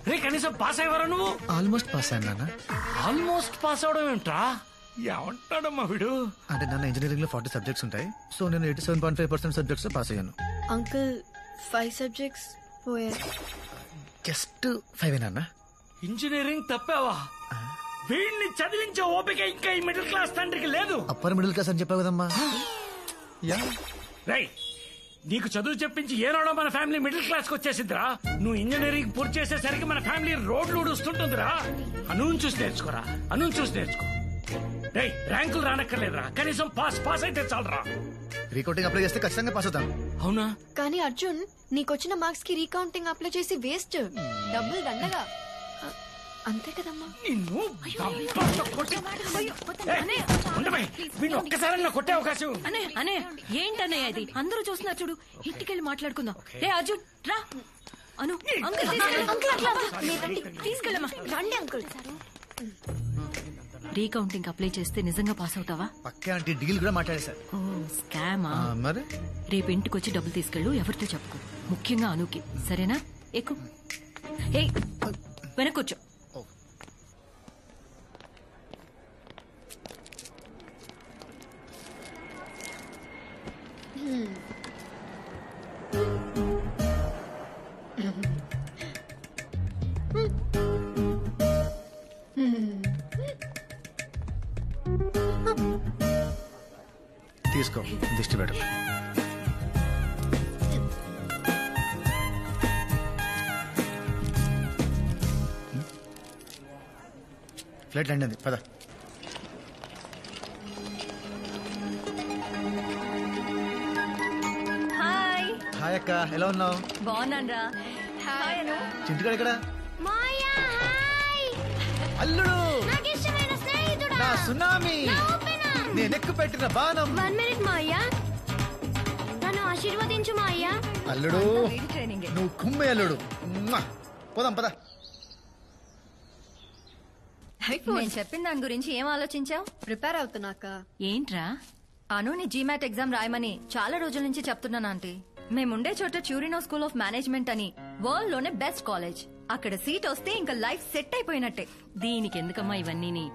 రే కనీసం పాస్ అయ్యేవారా నువ్వు? Almost pass అయ్యాను. ఆల్మోస్ట్ పాస్ అవడం ఏంట్రా? ఏమంటాడమ్మా వీడు? అంటే నాన్న ఇంజనీరింగ్ లో 40 సబ్జెక్ట్స్ ఉంటాయి. సో నేను 87.5% సబ్జెక్ట్స్ లో పాస్ అయ్యాను. అంకుల్ 5 సబ్జెక్ట్స్ పోయా. జస్ట్ 5 నాన్న. ఇంజనీరింగ్ తప్పావా? వీడిని చదివించే ఓపిక ఇంకా ఈ మిడిల్ క్లాస్ తండ్రికి లేదు. అప్పర్ మిడిల్ క్లాస్ అని చెప్పావు కదమ్మా. రై నీకు చదువు చెప్పించి ఏనాడో మన ఫ్యామిలీ మిడిల్ క్లాస్ కి వచ్చేసిందిరా. నువ్వు ఇంజనీరింగ్ పూర్తి చేసేసరికి మన ఫ్యామిలీ రోడ్లు ఊడుస్తుంటుందిరా. అనూన్ చూసి నేర్చుకోరా, అనూన్ చూసి నేర్చుకో. రై ర్యాంకులు రానక్కర్లేదురా, కనీసం పాస్ అయితే చాలరా. రీకౌంటింగ్ అప్లై చేస్తే ఖచ్చితంగా పాస్ అవుతాను. అవునా? కానీ అర్జున్ నీకొచ్చిన మార్క్స్ కి రీకౌంటింగ్ అప్లై చేసి వేస్ట్, డబ్బులు దండగా. అంతే కదమ్మా. ఒక్కసారి కొట్టే అవకాశం. అనే ఏంటన్నయ్య ఇది? అందరూ చూస్తున్నారు చూడు. ఇంటికెళ్ళి మాట్లాడుకుందాం. రే అర్జున్ రా. అను తీసుకెళ్ళమ్మా. రండి అంకుల్. రీకౌంటింగ్ అప్లై చేస్తే నిజంగా పాస్ అవుతావా? పక్కా అంటే డీల్ కూడా మాట్లాడేశారు. ఓ స్కామా? మరి రేపు ఇంటికి వచ్చి డబ్బులు తీసుకెళ్ళు. ఎవరితో చెప్పుకో, ముఖ్యంగా అనుకి. సరేనా? ఎక్కు. ఏ వెనకొచ్చు. తీసుకో, దిష్టి పెట్టు. ఫ్లైట్ ల్యాండ్ అయింది, పద. హాయ్ అక్క, ఎలా ఉన్నావు? బాగున్నాను. చింటికాడు ఇక్కడ. అల్లుడు నా సునామీ, నేనెక్కు పెట్టిన బాణం. 1 minute మాయ్యా, నన్ను ఆశీర్వదించు మాయ్యా. అల్లుడు నువ్వు కుమ్మే అల్లుడు. పోదాం పద. నేను చెప్పిన దాని గురించి ఏం ఆలోచించావు? ప్రిపేర్ అవుతున్నాక. ఏంట్రా? అనుని జీమాట్ ఎగ్జామ్ రాయమని చాలా రోజుల నుంచి చెప్తున్నాను ఆంటీ. మేముండే చోట చ్యూరినో స్కూల్ ఆఫ్ మేనేజ్మెంట్ అని వరల్డ్ లోనే బెస్ట్ కాలేజ్. అక్కడ సీట్ వస్తే ఇంకా లైఫ్ సెట్ అయిపోయినట్టే. దీనికి ఎందుకమ్మా ఇవన్నీ?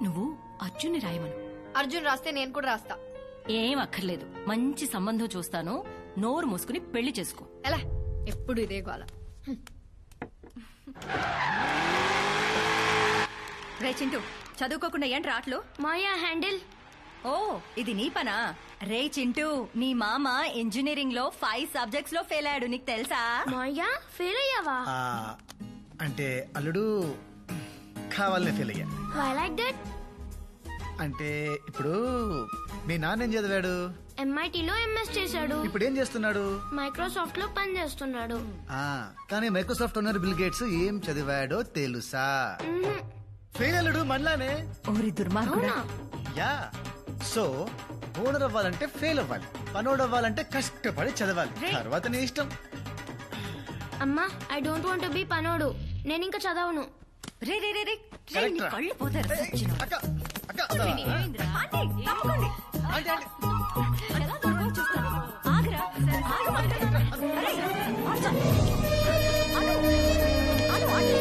నువ్వు అర్జున్ని రాయమను. అర్జున్ రాస్తే నేను కూడా రాస్తా. ఏం అక్కర్లేదు, మంచి సంబంధం చూస్తాను. నోరు మూసుకుని పెళ్లి చేసుకో. ఎలా ఎప్పుడు ఇదే గోల. రే చింటూ, చదువుకోకుండా ఏంటి రాట్లు? మాయా హ్యాండిల్. ఓ ఇది నీ పనా? రే చింటూ, నీ మామ ఇంజనీరింగ్ లో 5 సబ్జెక్ట్స్ లో ఫెయిల్ అయ్యాడు, నీకు తెలుసా? మాయా ఫెయిల్ అయ్యావా? అంటే అల్లుడు కావాలనే ఫెయిల్ అయ్యా. Why like that? అంటే ఇప్పుడు మీ నాన్న ఏం చదివాడు? MIT లో MS చేశాడు. ఇప్పుడు ఏం చేస్తున్నాడు? మైక్రోసాఫ్ట్ లో పని చేస్తున్నాడు. కానీ మైక్రోసాఫ్ట్ ఓనర్ బిల్ గేట్స్ ఏం చదివాడో తెలుసా? ఫెయిల్ అల్లుడు మనలానే. ఓరి దుర్మార్గుడా. యా, సో ఓనర్ అవ్వాలంటే ఫెయిల్ అవ్వాలి, పనోడు అవ్వాలంటే కష్టపడి చదవాలి. తర్వాత నీ ఇష్టం. అమ్మా, I don't want to be పనోడు. నేను ఇంకా చదవను. రే రే రే రే, నీ కళ్ళు పోతారు. అక్క అక్క ఆంటీ, తప్పకండి. ఎలా దొరకవో చూస్తాను. ఆగరా, ఆగు మాట్లాడు. అరే, అర్జున్. అను, అను, ఆంటీ.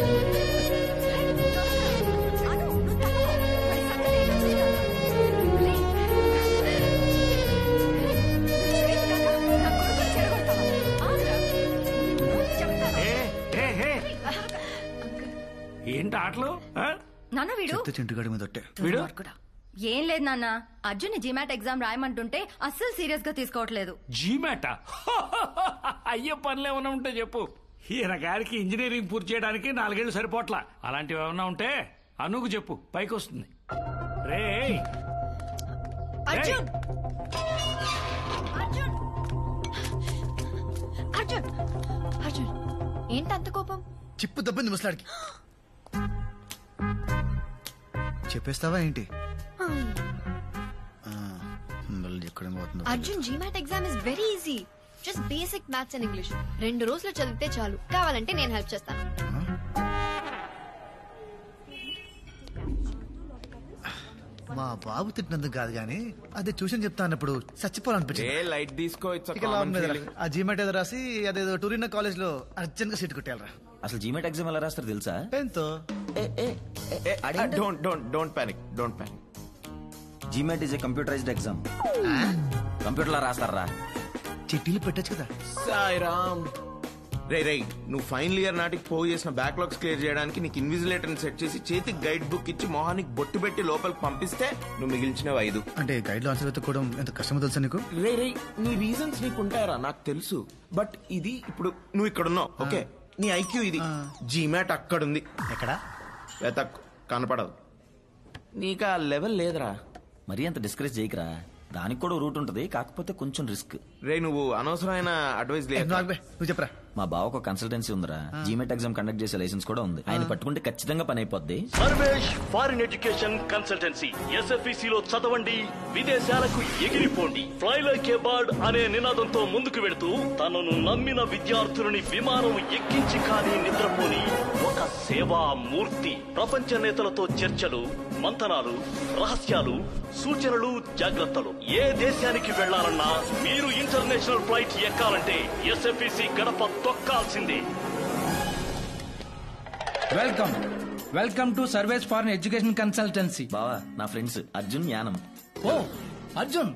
అను, నువ్వు తప్పకు. మరి సంగతి ఏంటో చూస్తాను. రే. చేయి కాక, నా కొడుకుని చెడగొడతావా? ఆగరా. చెప్తాను. ఏంటి ఆటలు? నాన్న వీడు చింటుగాడి మీద ఒట్టే. వీడు ఏం లేదు నాన్న, అర్జున్ జీమాట్ ఎగ్జామ్ రాయమంటుంటే అస్సలు సీరియస్ గా తీసుకోవట్లేదు. జీమాటా? అయ్యే పనులు ఏమన్నా ఉంటే చెప్పు. ఈయన గారికి ఇంజనీరింగ్ పూర్తి చేయడానికి 4 ఏళ్లు సరిపోట్లా. అలాంటివి ఏమన్నా ఉంటే అనుకు చెప్పు, పైకి వస్తుంది. రే అర్జున్, అర్జున్, అర్జున్, అర్జున్, ఏంటంత కోపం? చిప్పు దెబ్బింది ముసలాడికి. చెప్పేస్తావా ఏంటి? Arjun, GMAT exam is very easy. Just basic maths and English. 2 రోజులు చదివితే చాలు. కావాలంటే నేను హెల్ప్ చేస్తాను. మా బాబు తిట్టినందుకు కాదు గానీ అదే ట్యూషన్ చెప్తా అన్నప్పుడు చచ్చిపోవాలనిపించింది. లైట్ తీసుకో. ఆ జీమాట్ ఏదో రాసి అదేదో టూరినో కాలేజ్ లో అర్జెంట్ గా సీట్ కొట్టేయాలరా. అసలు జీమెట్ ఎగ్జామ్ ఎలా రాస్తారు తెలుసా? పెన్తో. Don't panic. GMAT is a computerized exam. Computer లో రాస్తారా? చిట్టీలు పెట్టచ్చు కదా. సాయిరామ్. రే నువ్వు ఫైనల్ ఇయర్ నాటికి పోగు చేసిన బ్యాక్లాగ్స్ క్లియర్ చేయడానికి నీకు ఇన్విజిలేటర్ సెట్ చేసి చేతికి గైడ్ బుక్ ఇచ్చి మొహానికి బొట్టు పెట్టి లోపలికి పంపిస్తే నువ్వు మిగిల్చినవి 5. అంటే గైడ్ లో ఆన్సర్ వెతుక్కోవడం ఎంత కష్టమో తెలుసా నీకు? రే నీ రీజన్స్ నీకు ఉంటాయరా నాకు తెలుసు. బట్ ఇది ఇప్పుడు నువ్వు ఇక్కడ ఉన్నావు, ఓకే? నీ ఐక్యూ ఇది. జీమాట్ అక్కడుంది. ఎక్కడ? వెతక్ కనపడదు. నీకు ఆ లెవెల్ లేదురా. మరీ అంత డిస్కరేజ్ చేయకరా. దానికి కూడా రూట్ ఉంటది, కాకపోతే కొంచెం రిస్క్. రే నువ్వు అనవసరమైన అడ్వైస్ లేదు. నువ్వు చెప్పరా. మా బావకు కన్సల్టెన్సీ ఉందిరా. జీమెట్ ఎగ్జామ్ కండక్ట్ చేసే లైసెన్స్ కూడా ఉంది. ఆయన పట్టుకుంటే ఖచ్చితంగా పని అయిపోద్ది. Sarvesh foreign education consultancy. SFEC లో చదవండి, విదేశాలకు ఎగిరిపోండి. ఫ్లై లైక్ ఏ బర్డ్ అనే నినాదంతో ముందుకు వెళుతూ తనను నమ్మిన విద్యార్థులని విమానం ఎక్కించి కానీ నిద్రపోని ఒక సేవా మూర్తి. ప్రపంచ నేతలతో చర్చలు, మంతనాలు, రహస్యాలు, సూచనలు, జాగ్రత్తలు. ఏ దేశానికి వెళ్లాలన్నా మీరు ఇంటర్నేషనల్ ఫ్లైట్ ఎక్కాలంటే SFEC గడప తొక్కాల్సిందే. Welcome to Sarvesh foreign education consultancy. బావా నా ఫ్రెండ్స్ అర్జున్, యానం. ఓ Arjun,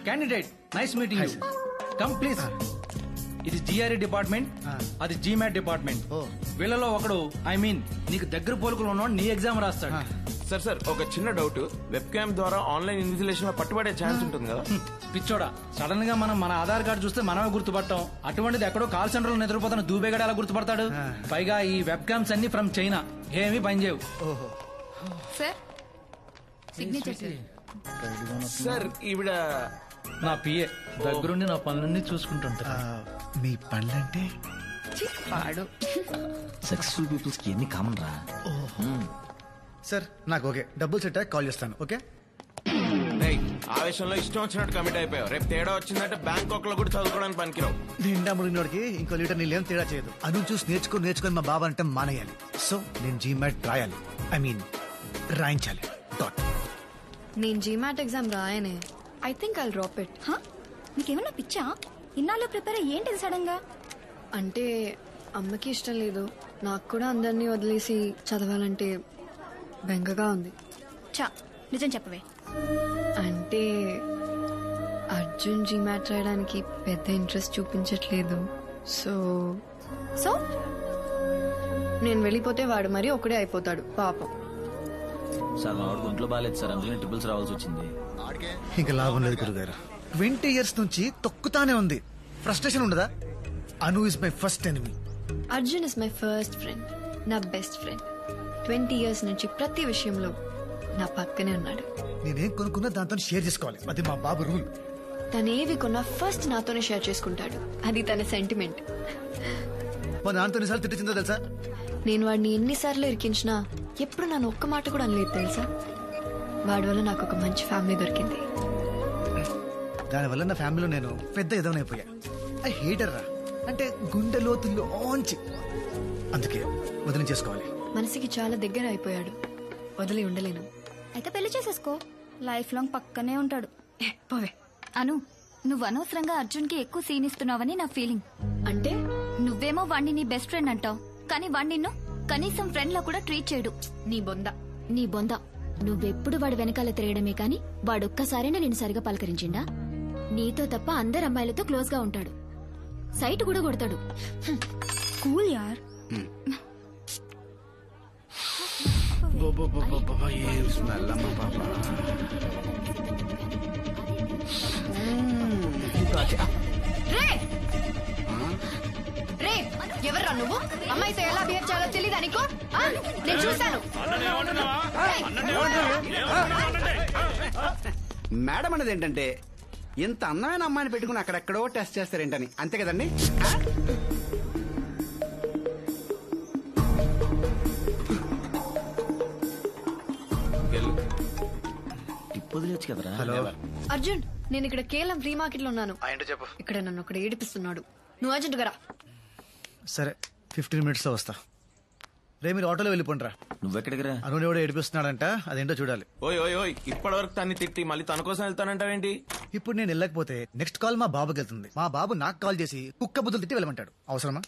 candidate. Nice meeting you. Come please. ఇది GRE డిపార్ట్మెంట్, అది GMAT డిపార్ట్మెంట్. వీళ్ళలో ఒకడు నీకు దగ్గర పోలుకులు ఉన్నవాడు నీ ఎగ్జామ్ రాస్తాడు. సార్ ఒక చిన్న డౌట్. వెబ్ క్యామ్ ద్వారా ఆన్లైన్ ఇన్విజిలేషన్ లో పట్టుబడే ఛాన్స్ ఉంటుంది కదా? పిచ్చోడా, సడన్ గా మన ఆధార్ కార్డు చూస్తే మనమే గుర్తుపట్టాం. అటువంటిది ఎక్కడో కాల్ సెంటర్ లో నిద్రపోతున్న దూబేగాడు ఎలా గుర్తుపడతాడు? పైగా ఈ వెబ్ క్యామ్స్ అన్ని ఫ్రమ్ చైనా, ఏమీ పనిచేయవు. సార్ సిగ్నేచర్ సార్ ఈవిడ నా పిఏ, దగ్గరుండి నా పనులన్నీ చూసుకుంటుంటా. మీ పనులంటే పాడు. సక్సెస్ఫుల్ పీపుల్స్ కి ఎన్ని కామన్ రా. సార్ నాకు ఓకే, డబ్బులు సెట్ కాల్ చేస్తాను. ఓకే. ఆవేశంలో ఇష్టం వచ్చినట్టు కమిట్ అయిపోయావు. రేపు తేడా వచ్చిందంటే బ్యాంకాక్ లో కూడా చదువుకోవడానికి పనికిరావు. నిండా మురిగినోడికి ఇంకో లీటర్ నీళ్ళేం తేడా చేయదు. అను చూసి నేర్చుకొని మా బాబా అంటే మానేయాలి. సో నేను జీమాట్ రాయాలి, రాయించాలి. నేను GMAT ఎగ్జామ్ రాయనే. I think I'll drop it. నీకేమన్నా పిచ్చా? ఇన్నాళ్ళు ప్రిపేర్ అయ్యేంటి సడన్ గా? అంటే అమ్మకి ఇష్టం లేదు, నాకు కూడా అందరినీ వదిలేసి చదవాలంటే బెంగగా ఉంది. చా నిజం చెప్పవే. అంటే అర్జున్ GMAT రాయడానికి పెద్ద ఇంట్రెస్ట్ చూపించట్లేదు. సో సో నేను వెళ్ళిపోతే వాడు మరి ఒకడే అయిపోతాడు పాపం. సార్ మా వాడు ఒంట్లో బాగాలేదు సార్, అందుకని ట్రిపుల్స్ రావాల్సి వచ్చింది. ఇంకా లాభం లేదు గురుగారు. 20 years నుంచి తొక్కుతానే ఉంది. ఫ్రస్ట్రేషన్ ఉండదా? Anu is my first enemy. Arjun is my first friend, నా బెస్ట్ ఫ్రెండ్. 20 years నుంచి ప్రతి విషయంలో నా పక్కనే ఉన్నాడు. నేనేం కొనుక్కున్నా దాంతో షేర్ చేసుకోవాలి, అది మా బాబు రూల్. తనేవి కొన్నా ఫస్ట్ నాతోనే షేర్ చేసుకుంటాడు, అది తన సెంటిమెంట్. మా నాన్నతో ఎన్నిసార్లు తిట్టిందో తెలుసా? నేను వాడిని ఎన్నిసార్లు ఇరికించినా ఎప్పుడు నన్ను ఒక్క మాట కూడా అనలేదు తెలుసా. వాడి వల్ల నాకు ఒక మంచి ఫ్యామిలీ దొరికింది. దానివల్ల నా ఫ్యామిలీలో నేను పెద్ద ఎదవనైపోయా. ఐ హేటర్ రా, అంటే గుండె లోతుల్లోంచి. అందుకే వదిలి చేసుకోవాలి. మనసుకి చాలా దగ్గర అయిపోయాడు, వదిలి ఉండలేను. అయితే పెళ్లి చేసేసుకో, లైఫ్ లాంగ్ పక్కనే ఉంటాడు. పోవే. అను, నువ్వు అనవసరంగా అర్జున్ కి ఎక్కువ సీన్ ఇస్తున్నావని నా ఫీలింగ్. అంటే నువ్వేమో వాణ్ణి నీ బెస్ట్ ఫ్రెండ్ అంటావు, కానీ వాణ్ణి నిన్ను కనీసం ఫ్రెండ్ లా కూడా ట్రీట్ చేయడు. నీ బొంద నువ్వెప్పుడు వాడు వెనకాల తిరగడమే కాని వాడొక్కసారైనా నేను సరిగా పలకరించిండా? నీతో తప్ప అందరు అమ్మాయిలతో క్లోజ్ గా ఉంటాడు, సైట్ కూడా కొడతాడు. కూల్ యార్. రే ఎవర్రా నువ్వు? అమ్మాయితో ఎలా బిహేవ్ చేయాలో తెలీదా నీకు? నేను చూశాను. మేడం అనేది ఏంటంటే ఇంత అందమైన అమ్మాయిని పెట్టుకుని అక్కడెక్కడో టెస్ట్ చేస్తారేంటని, అంతే కదండి? హలో అర్జున్, నేను ఇక్కడ కేవలం ఫ్రీ మార్కెట్ లో ఉన్నాను. చెప్పు. ఇక్కడ నన్ను ఒకటి ఏడిపిస్తున్నాడు. నువ్వు అర్జెంట్ గా రా. సరే 15 minutes లో వస్తా. రే మీరు ఆటోలో వెళ్ళిపోండి రా. నువ్వెక్కడికి రా? అను ఎవడో ఏడిపిస్తున్నాడంట, అదేంటో చూడాలి. ఓయ్ ఇప్పటి వరకు తన్ని తిట్టి మళ్ళీ తన కోసం వెళ్తానంటావేంటి? ఇప్పుడు నేను వెళ్ళకపోతే నెక్స్ట్ కాల్ మా బాబుకి వెళ్తుంది. మా బాబు నాకు కాల్ చేసి కుక్క బుద్ధులు తిట్టి వెళ్ళమంటాడు. అవసరమా?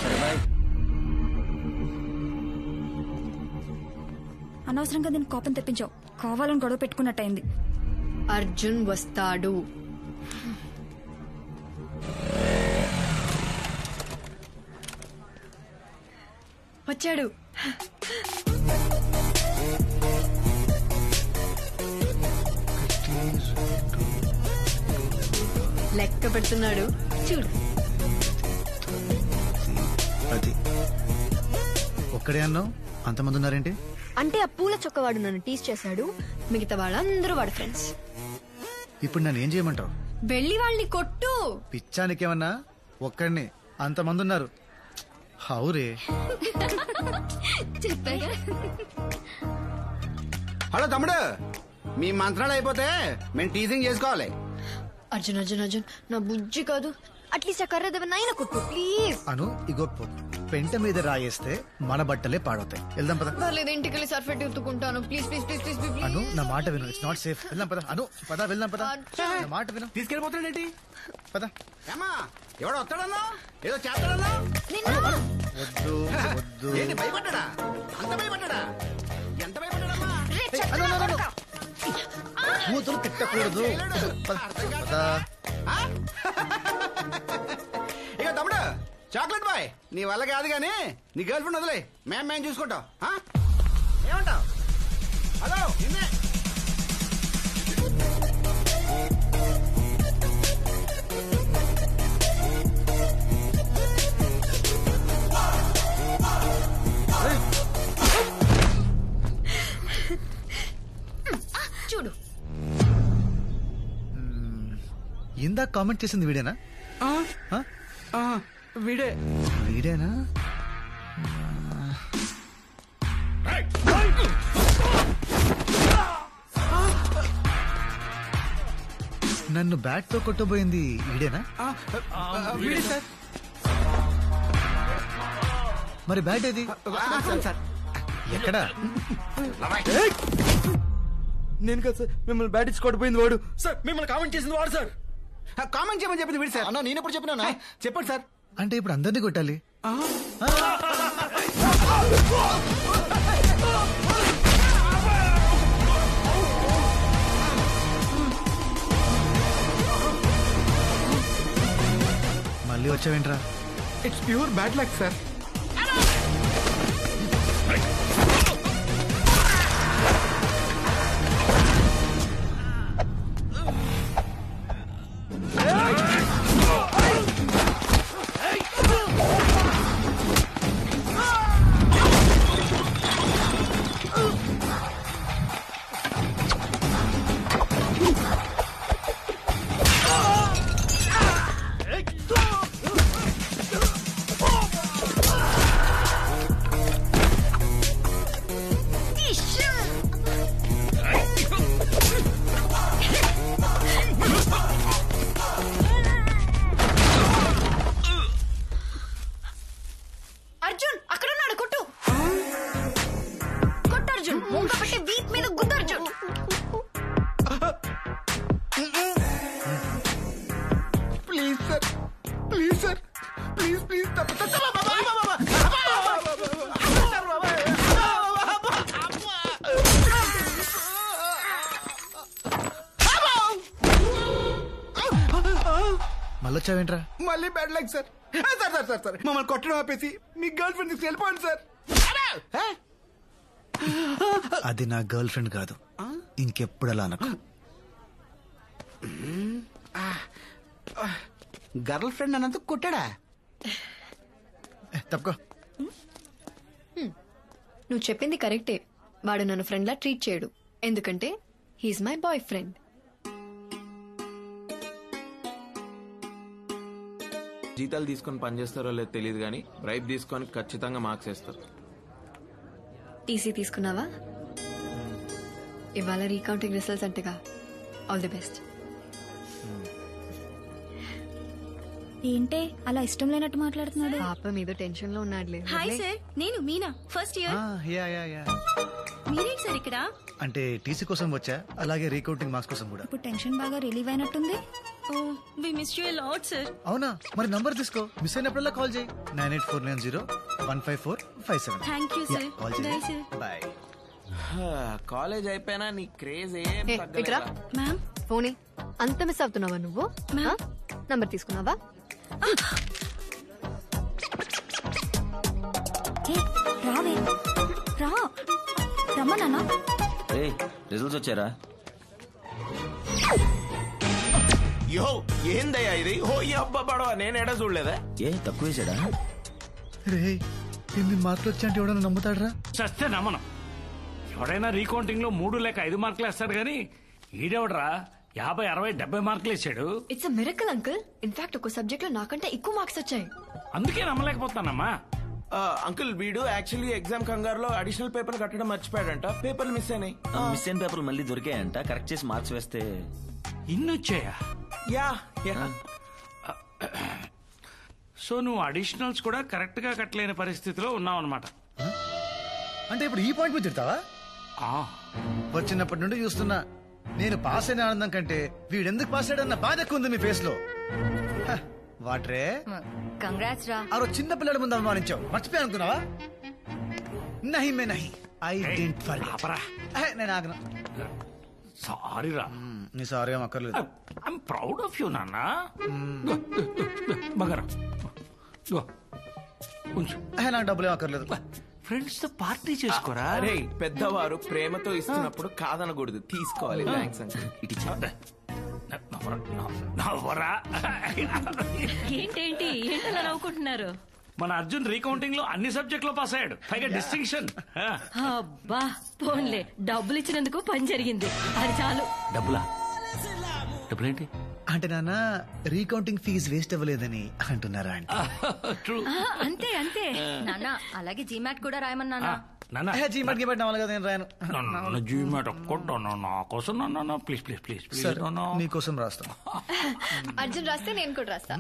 సరే అనవసరంగా నేను కోపం తెప్పించావు. కావాలని గొడవ పెట్టుకున్నట్టయింది. అర్జున్ వస్తాడు. వచ్చాడు. లెక్క పెడుతున్నాడు చూడు. అది ఒక్కడే అన్నావు, అంతమంది ఉన్నారేంటి? అంటే ఆ పూల చొక్కవాడు నన్ను టీజ్ చేశాడు, మిగతా వాళ్ళందరూ వాడు ఫ్రెండ్స్. ఇప్పుడు నన్ను ఏం చేయమంటావు? వెళ్ళి వాళ్ళని కొట్టు. పిచ్చానికేమన్నా? ఒక్కడిని అంతమంది ఉన్నారు. హౌరే. హలో తమ్ముడు, మీ మంత్రాలు అయిపోతే మేము టీజింగ్ చేసుకోవాలి. అర్జున్ అర్జున్ అర్జున్, నా బుజ్జి కాదు, అట్లీస్ట్ ఆ కర్ర దేవనైనా కొట్టు ప్లీజ్. అను ఇగో పెంట మీద రాయేస్తే మన బట్టలే పాడవుతాయి. వెళ్దాం పద. పర్లేదు, ఇంటికి వెళ్ళి సర్ఫెట్ ఎత్తుకుంటాను. Please please please please please. Anu నా మాట విను, ఇట్స్ నాట్ సేఫ్. వెళ్దాం పద. అను పద, వెళ్దాం పద. నా మాట విను. తీసుకెళ్ళిపోతాడేంటి? పద. ఏమా ఎవడో వస్తాడన్నా, ఏదో చేస్తాడన్నా. వద్దు వద్దు. ఏంటి భయపడ్డా? అంత భయపడ్డా? ఎంత భయపడ్డాడమ్మా? కూతురు తిట్టకూడదు. ఇక తమ్ముడు చాక్లెట్ బాయ్, నీ వల్ల కాదు గానీ నీ గర్ల్ ఫ్రెండ్ వదిలే, మేము చూసుకుంటాం. ఏమంటావు? హలో నిన్నే. చూడు, ఇందాక కామెంట్ చేసింది వీడేనా? వీడేనా? నన్ను బ్యాట్ తో కొట్టబోయింది వీడేనా? మరి బ్యాట్ ఏది? ఎక్కడా? నేను కదా సార్, మిమ్మల్ని బ్యాట్ ఇచ్చి కొట్టబోయింది వాడు సార్. మిమ్మల్ని కామెంట్ చేసింది వాడు సార్. కామెంట్ చేయమని చెప్పింది వీడు సార్. నేను ఎప్పుడు చెప్పినా? చెప్పండి సార్. అంటే ఇప్పుడు అందరినీ కొట్టాలి? మళ్ళీ వచ్చావేంట్రా? It's pure bad luck sir. Arjun అక్కడ ఉన్నాడు, కొట్టు కొట్టు అర్జున్. ముంగ పెట్టి వీక్ మీద గుద్దు Arjun. Please sir, please sir, please please. మళ్ళీ వచ్చావేంట్రా? మళ్ళీ bad luck sir. Sir sir sir sir మమ్మల్ని కొట్టడం ఆపేసి మీ గర్ల్ ఫ్రెండ్ తీసుకు వెళ్ళిపోండి సార్. అది నా గర్ల్ ఫ్రెండ్ కాదు, ఇంకెప్పుడు అలా అనకు. గర్ల్ ఫ్రెండ్ అన్నందుకు కొట్టాడా? తప్పుకో. నువ్వు చెప్పింది కరెక్టే. వాడు నన్ను ఫ్రెండ్ లా ట్రీట్ చేయడు, ఎందుకంటే హీఈస్ మై బాయ్ ఫ్రెండ్. జీతాలు తీసుకొని పనిచేస్తారో లేదో తెలియదు కానీ బ్రైబ్ తీసుకొని ఖచ్చితంగా మార్క్స్ వేస్తారు. టీసీ తీసుకున్నావా? ఇవాళ రీకౌంటింగ్ రిజల్ట్స్ అంటగా. All the best. ఏంటే అలా ఇష్టం లేనట్టు మాట్లాడుతున్నాడు? పాప మీద టెన్షన్ లో ఉన్నాడులే. హాయ్ సార్, నేను మీనా, ఫస్ట్ ఇయర్. మీరేంటి సార్ ఇక్కడ? అంటే టీసీ కోసం వచ్చా, అలాగే రీకౌంటింగ్ మార్క్స్ కోసం కూడా. ఇప్పుడు టెన్షన్ బాగా రిలీవ్ అయినట్టుంది. We miss you lot sir. అవునా? మరి నంబర్ తీసుకో, మిస్ అయినప్పుడల్లా కాల్ చేయి. 9849015457. Thank you sir. Call bye చేయి. సార్. బాయ్. కాలేజ్ అయిపోయినా నీ క్రేజ్ ఏం ఇక్కడ తగ్గలేదా? మ్యామ్ ఫోనే అంత మిస్ అవుతున్నావా నువ్వు? నంబర్ తీసుకున్నావా? రావే రా రమ్మా నాన్న. రిజల్ట్స్ వచ్చారా? యో ఏందయ్యా ఇది? ఓ ఈ అబ్బా పడవ నేను ఎడ చూడలేదా? ఏ తక్కువ వేసాడా? రే ఎన్ని మార్కులు వచ్చా అంటే ఎవడన్నా నమ్ముతాడరా? చస్తే నమ్మను. ఎవడైనా రీకౌంటింగ్ లో 3 లేక 5 మార్కులు వేస్తాడు కానీ ఈడెవడరా 50, 60, 70 మార్కులు వేసాడు. It's a miracle uncle. In fact ఒక సబ్జెక్ట్ లో నాకంటే ఎక్కువ మార్క్స్ వచ్చాయి. అందుకే నమ్మలేకపోతానమ్మా. అంకుల్ వీడు యాక్చువల్లీ ఎగ్జామ్ కంగారులో అడిషనల్ పేపర్ కట్టడం మర్చిపోయాడంట. పేపర్లు మిస్ అయినాయి. మిస్ అయిన పేపర్లు మళ్ళీ దొరికాయంట. కరెక్ట్ చేసి మార్క్స్ వేస్తే ఇన్ని వచ్చాయా? యా. సో నువ్వు అడిషనల్స్ కూడా కరెక్ట్ గా కట్టలేని పరిస్థితిలో ఉన్నావు అనమాట. అంటే ఇప్పుడు ఈ పాయింట్ మీద తిడతావా? వచ్చినప్పటి నుండి చూస్తున్నా. నేను పాస్ అయిన ఆనందం కంటే వీడెందుకు పాస్ అయ్యాడన్న బాధ ఎక్కువ ఉంది మీ ఫేస్ లో. వాట్రే కంగ్రాట్స్ రా. ఆ రోజు చిన్న పిల్లల ముందు అవమానించావు, మర్చిపోయా అనుకున్నావా? నహి మే నహి, ఐ డెంట్ ఫర్గెట్. నేను ఆగను. సారీ రా. నీ సారీ ఏం అక్కర్లేదు. ఐఎమ్ ప్రౌడ్ ఆఫ్ యూ నాన్న. బంగారం ఉంచు. నాకు డబ్బులు ఏం అక్కర్లేదు. ఫ్రెండ్స్ తో పార్టీ చేసుకోరా. అరే పెద్దవారు ప్రేమతో ఇస్తున్నప్పుడు కాదనకూడదు, తీసుకోవాలి. Thanks uncle. ఇటు నవ్వరా. ఏంటేంటి ఏంటలా నవ్వుకుంటున్నారు? మన అర్జున్ రీకౌంటింగ్ లో అన్ని సబ్జెక్ట్ లో పాస్ అయ్యాడు, పైగా డిస్టింక్షన్. అబ్బా పోన్లే, డబ్బులు ఇచ్చినందుకు పని జరిగింది, అది చాలు. డబ్బులా? డబ్బులేంటి అంటే నాన్న రీకౌంటింగ్ ఫీజు వేస్ట్ అవ్వలేదని అంటున్నారా? అంతే అంతే నాన్న. అలాగే జీమాట్ కూడా రాయమన్నా. జీమాట్ కి పెట్టిన కదా నేను రాయను. జీమాట్ ఒక్కటాను నా కోసం. ప్లీజ్ ప్లీజ్ ప్లీజ్ ప్లీజ్ నీకోసం రాస్తాను. అర్జున్ రాస్తే నేను కూడా రాస్తా.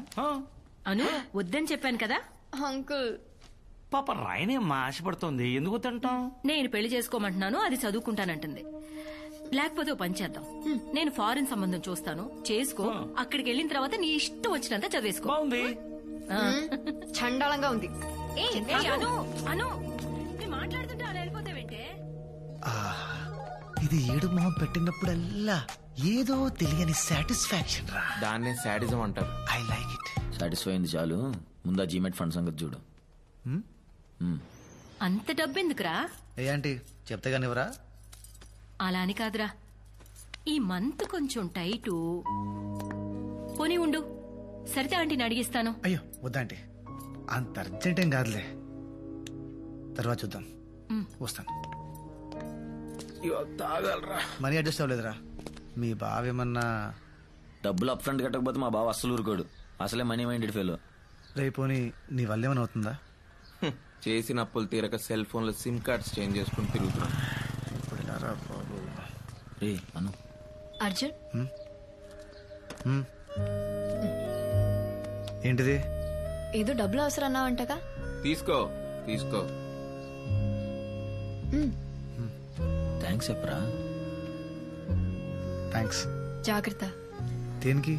అను వద్దని చెప్పాను కదా అంకుల్. పాప రాయనేమ్మా ఆశపడుతోంది, ఎందుకు తింటాం? నేను పెళ్లి చేసుకోమంటున్నాను, అది చదువుకుంటానంటుంది. లేకపోతే ఓ పని చేద్దాం, నేను ఫారిన్ సంబంధం చూస్తాను, చేసుకో. అక్కడికి వెళ్ళిన తర్వాత నీ ఇష్టం వచ్చినంత చదివేసుకో. బాగుంది. చండాలంగా ఉంది. అను మాట్లాడుతుంటే అలా వెళ్ళిపోతావేంటే? ఇది ఏడు మొహం పెట్టినప్పుడల్లా ఏదో తెలియని సాటిస్ఫాక్షన్ రా. దాన్నే సాడిజం అంటారు. I like it. సాటిస్ఫై అయింది చాలు, ముందా జీమెట్ ఫండ్ సంగతి చూడు. అంత డబ్బెందుకురా? ఏ ఆంటీ చెప్తే కానివరా? అలా అని కాదురా, ఈ మంత్ కొంచెం టైటు. పోనీ ఉండు, సరితే ఆంటీని అడిగిస్తాను. అయ్యో వద్దాంటీ, అంత అర్జెంట్ ఏం కాదులే, తర్వాత చూద్దాం. వస్తాను. తాగలరా? Money adjust అవ్వలేదురా. మీ బావేమన్నా డబ్బులు అప్ ఫ్రంట్ కట్టకపోతే మా బావ అస్సలు ఊరుకోడు, అసలే మనీ మైండెడ్ ఫెలో. రేపోని నీ వల్ల ఏమైనా అవుతుందా? చేసిన అప్పులు తీరక సెల్ ఫోన్ లో సిమ్ కార్డ్స్ చేంజ్ చేసుకుని తిరుగుతున్నాను. అర్జున్ ఏంటిది? ఏదో డబ్బులు అవసరం అన్నావంటగా. తీసుకో తీసుకో. థ్యాంక్స్ చెప్పరా. థ్యాంక్స్. జాగ్రత్త. దేనికి?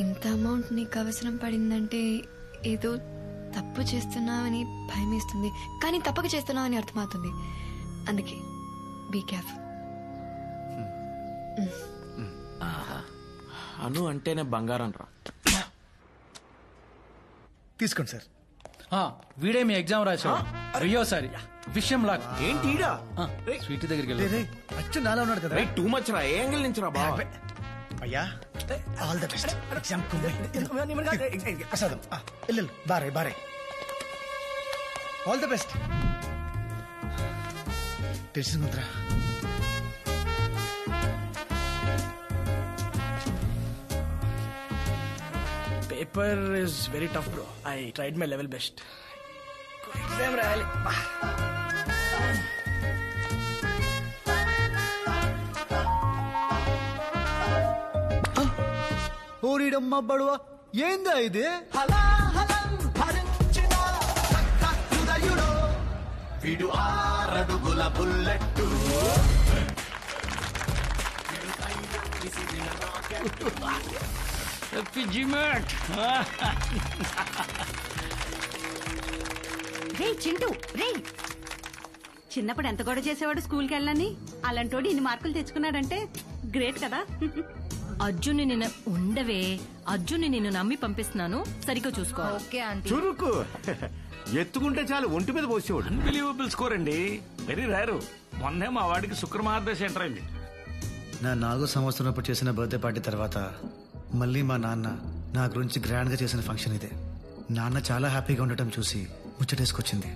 ఇంత అమౌంట్ నీకు అవసరం పడిందంటే ఏదో తప్పు చేస్తున్నావని భయమేస్తుంది, కానీ తప్పక చేస్తున్నావని అర్థమవుతుంది. అందుకే బీ కేర్ఫుల్. అను అంటేనే బంగారం రా. తీసుకోండి సార్. వీడే మీ ఎగ్జామ్ రాశాడు. అయ్యోసారి విషయం లాక్ ఏంటి స్వీట్ దగ్గరికి వెళ్ళి అచ్చు నాలో ఉన్నాడు కదా. టూ మచ్ రా. ఏ యాంగిల్ నుంచి రా బాబా? అయ్యా ఆల్ ద బెస్ట్. ఎగ్జామ్ ప్రసాదం వెళ్ళు, బారే బారే. All the best. తెలిసిందిరా. Paper is very tough, bro. I tried my level best. Exam రాయాలి. ఓరిడమ్మ బడువా, ఏందా ఇది? వీడు 6 అడుగుల బుల్లెట్టు. రే చింటూ రే, చిన్నప్పుడు ఎంత గొడవ చేసేవాడు స్కూల్కి వెళ్ళని, అలాంటోడు ఇన్ని మార్కులు తెచ్చుకున్నాడంటే గ్రేట్ కదా. అర్జున్ని నిన్ను ఉండవే, అర్జున్ని నిన్ను నమ్మి పంపిస్తున్నాను, సరిగ్గా చూసుకో. Okay aunty. చురుకు ఎత్తుకుంటే చాలు ఒంటి మీద పోసేవాడు. అన్బిలీవబుల్ స్కోర్ అండి, వెరీ రేరు. మొన్నే మా వాడికి శుక్రమహారదశ ఎంటర్ అయింది. నా 4వ సంవత్సరం అప్పుడు చేసిన బర్త్డే పార్టీ తర్వాత మళ్ళీ మా నాన్న నా గురించి గ్రాండ్ గా చేసిన ఫంక్షన్ ఇదే. నాన్న చాలా హ్యాపీగా ఉండటం చూసి ముచ్చటేసుకొచ్చింది.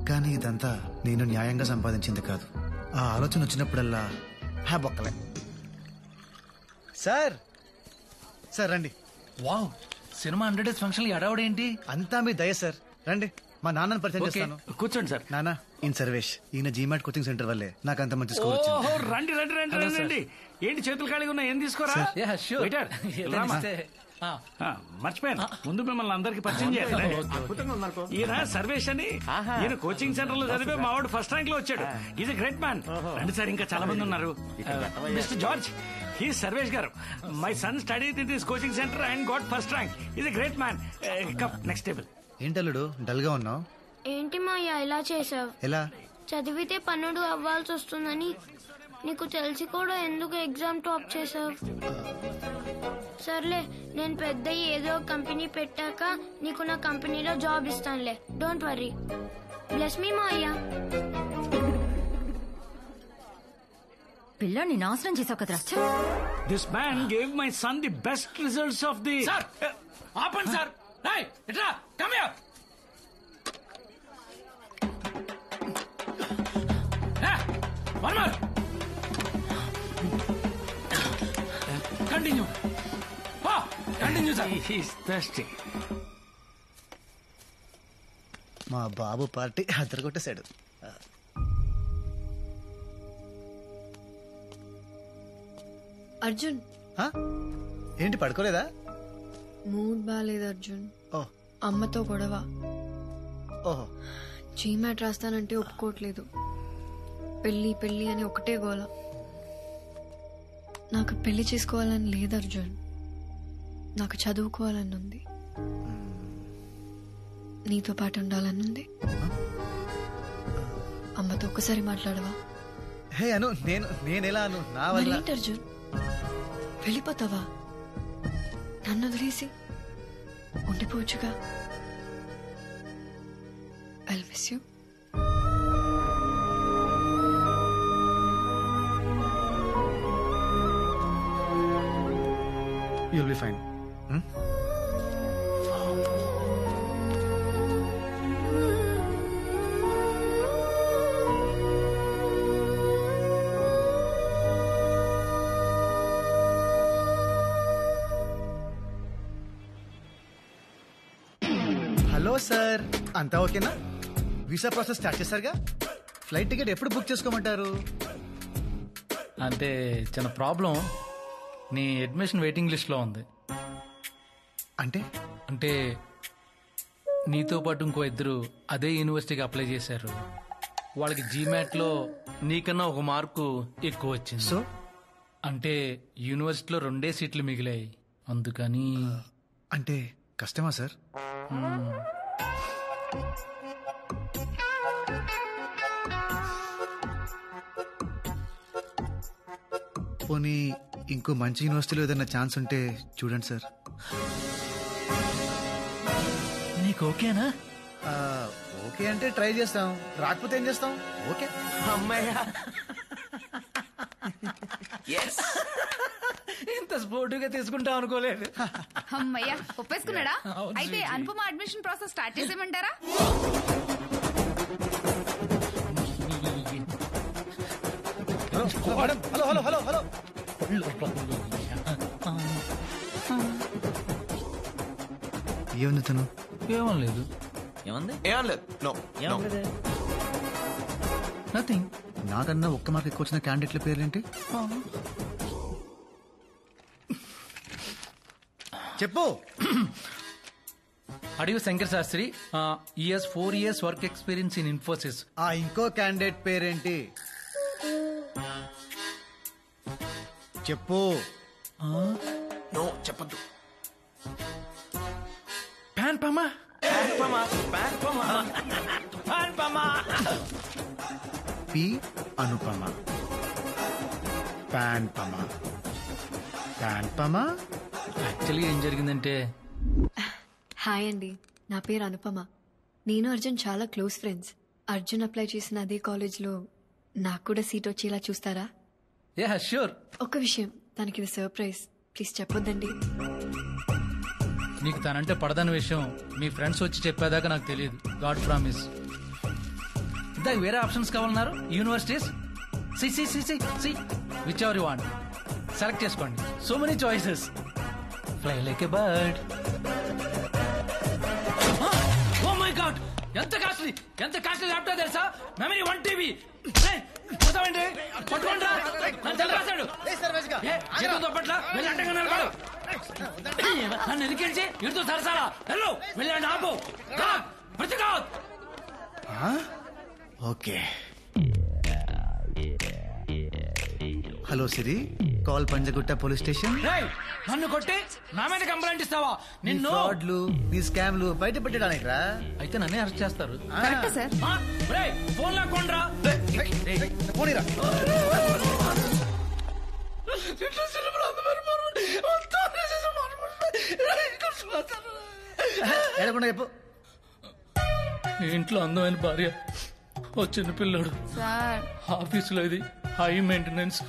కానీ ఇదంతా నేను న్యాయంగా సంపాదించింది కాదు. ఆ ఆలోచన వచ్చినప్పుడల్లా బొక్కలే. సార్ సార్ రండి. వావ్, సినిమా 100 డేస్ ఫంక్షన్ ఎడవడేంటి? అంతా మీ దయ సార్, రండి. మా నాన్నని పరిచయం ఓకే, చేస్తాను. కూర్చోండి సార్. నాన్న, ఈయన సర్వేష్. ఈయన జీమాట్ కోచింగ్ సెంటర్ వల్లే నాకు అంత మంచి స్కోర్ వచ్చింది. ఓహో, రండి రండి రండి హలో, రండి సార్. రండి. ఏంటి చేతులు ఖాళీగా ఉన్నా, ఏం తీసుకోరా? Yeah, sure. వెయిటర్, ఏదైనా రామా. ఇస్తే. మర్చిపోయాను, ముందు మిమ్మల్ని అందరికి పరిచయం చేయాలి. ఈయన సర్వేష్ అని, ఈయన కోచింగ్ సెంటర్ లో చదివే మా వాడు ఫస్ట్ ర్యాంక్ లో వచ్చాడు. Is a great man. రండి సార్, ఇంకా చాలా మంది ఉన్నారు. Mister George, he Sarvesh garu. My son study in this coaching centre and got first rank. Is a great man. Come next table. ఏంటల్లుడు డల్ గా ఉన్నావు? ఏంటి మాయా ఇలా చేసావు? ఎలా? చదివితే పన్నుడు అవ్వాల్సి వస్తుందని నీకు తెలిసి కూడా ఎందుకు ఎగ్జామ్ టాప్ చేసావు? సర్లే, నేను పెద్ద ఏదో కంపెనీ పెట్టాక నీకు నా కంపెనీలో జాబ్ ఇస్తానులే. Don't worry. Bless me Maya. పిల్లాన్ని నాశనం చేసావు కదరా. This man gave my son the best results of the. ఆపండి సార్. ఇట్లా come here. One more. Continue. Continue, sir. He's thirsty. మా బాబు పార్టీ అదరగొట్టేశాడు. అర్జున్, ఏంటి పడుకోలేదా? మూడ్ బాగాలేదు అర్జున్. ఓ, అమ్మతో గొడవ. ఓహో. జీమాట్ రాస్తానంటే ఒప్పుకోవట్లేదు. పెళ్లి పెళ్లి అని ఒకటే గోల. నాకు పెళ్లి చేసుకోవాలని లేదు అర్జున్, నాకు చదువుకోవాలని ఉంది. నీతో పాటు ఉండాలని ఉంది. అమ్మతో ఒక్కసారి మాట్లాడవా? హే అను, నేనెలా అను? నా వల్ల. మరేంటి అర్జున్, వెళ్ళిపోతావా? నన్ను వదిలేసి ఉండిపోవచ్చుగా. I miss you. You'll be fine. Hello sir, అంతా ఓకేనా? వీసా ప్రాసెస్ స్టార్ట్ చేశారుగా? ఫ్లైట్ టికెట్ ఎప్పుడు బుక్ చేసుకోమంటారు? అంటే చిన్న ప్రాబ్లం, నీ అడ్మిషన్ వెయిటింగ్ లిస్ట్ లో ఉంది. అంటే నీతో పాటు ఇంకో 2 అదే యూనివర్సిటీకి అప్లై చేశారు. వాళ్ళకి జీమాట్ లో నీకన్నా 1 మార్కు ఎక్కువ వచ్చింది. సో అంటే యూనివర్సిటీలో 2 సీట్లు మిగిలాయి, అందుకని. అంటే కష్టమా సార్? పోనీ ఇంకో మంచి యూనివర్సిటీలో ఏదైనా ఛాన్స్ ఉంటే చూడండి సార్. నీకు ఓకేనా? ఓకే అంటే ట్రై చేస్తాం, రాకపోతే ఏం చేస్తాం? ఓకే. అమ్మయ్యా, ఇంత స్పోర్టివ్గా తీసుకుంటాం అనుకోలేదు. అమ్మయ్యా, ఒప్పేసుకున్నాడా? అయితే అనుపమ అడ్మిషన్ ప్రాసెస్ స్టార్ట్ చేసేయమంటారా? Hello hello hello hello. ఏముంది తను? ఏమనలేదు. నథింగ్. నాకన్నా 1 మార్క్ ఎక్కువ వచ్చిన క్యాండిడేట్ల పేర్లేంటి? చెప్పు. Adivi Shankar Shastri is 4 years work experience in Infosys. ఆ ఇంకో క్యాండిడేట్ పేరేంటి చెప్పు. నో చెప్పద్దు. ప్యాన్ పమా పి అనుపమ ప్యాన్ పమ ప్యాన్ పమ. యాక్చువల్లీ ఏం జరిగిందంటే, హాయ్ అండి, నా పేరు అనుపమ. నేను అర్జున్ చాలా క్లోజ్ ఫ్రెండ్స్. అర్జున్ అప్లై చేసిన అదే కాలేజ్లో నాకు కూడా సీట్ వచ్చేలా చూస్తారా? Yeah sure. ఒక్క విషయం, తనకి ఇది సర్ప్రైజ్, ప్లీజ్ చెప్పొద్దండి. నీకు తనంటే పడదన్న విషయం మీ ఫ్రెండ్స్ వచ్చి చెప్పేదాకా నాకు తెలియదు. God promise. ఇందాక వేరే ఆప్షన్స్ కావాలన్నారు. Universities see whichever you want select చేసుకోండి. So many choices. Fly like a bird. Oh my god, ఎంత కాస్ట్లీ ల్యాప్టాప్ తెలుసా? Memory 1 TB. పోతామండి, పట్టుకోండి. జీతంతో పట్ల వెళ్ళి అడ్డంగా నిలబడు. నన్ను ఎదిరించి ఇటుతో సరసాలా వెళ్ళు, వెళ్ళండి. ఆపు ప్రతిగా. ఓకే. హలో సిరి, కాల్ పంజగుట్ట పోలీస్ స్టేషన్. నన్ను కొట్టి నా మీద కంప్లైంట్ ఇస్తావా? నిన్ను ఫ్రాడ్లు, నీ స్కామ్లు బయట పెట్టడానికి రా. అయితే నన్నే అరెస్ట్ చేస్తారు. ఫోన్ లాక్కోండ్రా. పోనీరా. ఎడకుండా చెప్పు. నీ ఇంట్లో అందమైన భార్య, ఓ చిన్న పిల్లడు, ఆఫీసులో ఇది హై మెయింటెనెన్స్,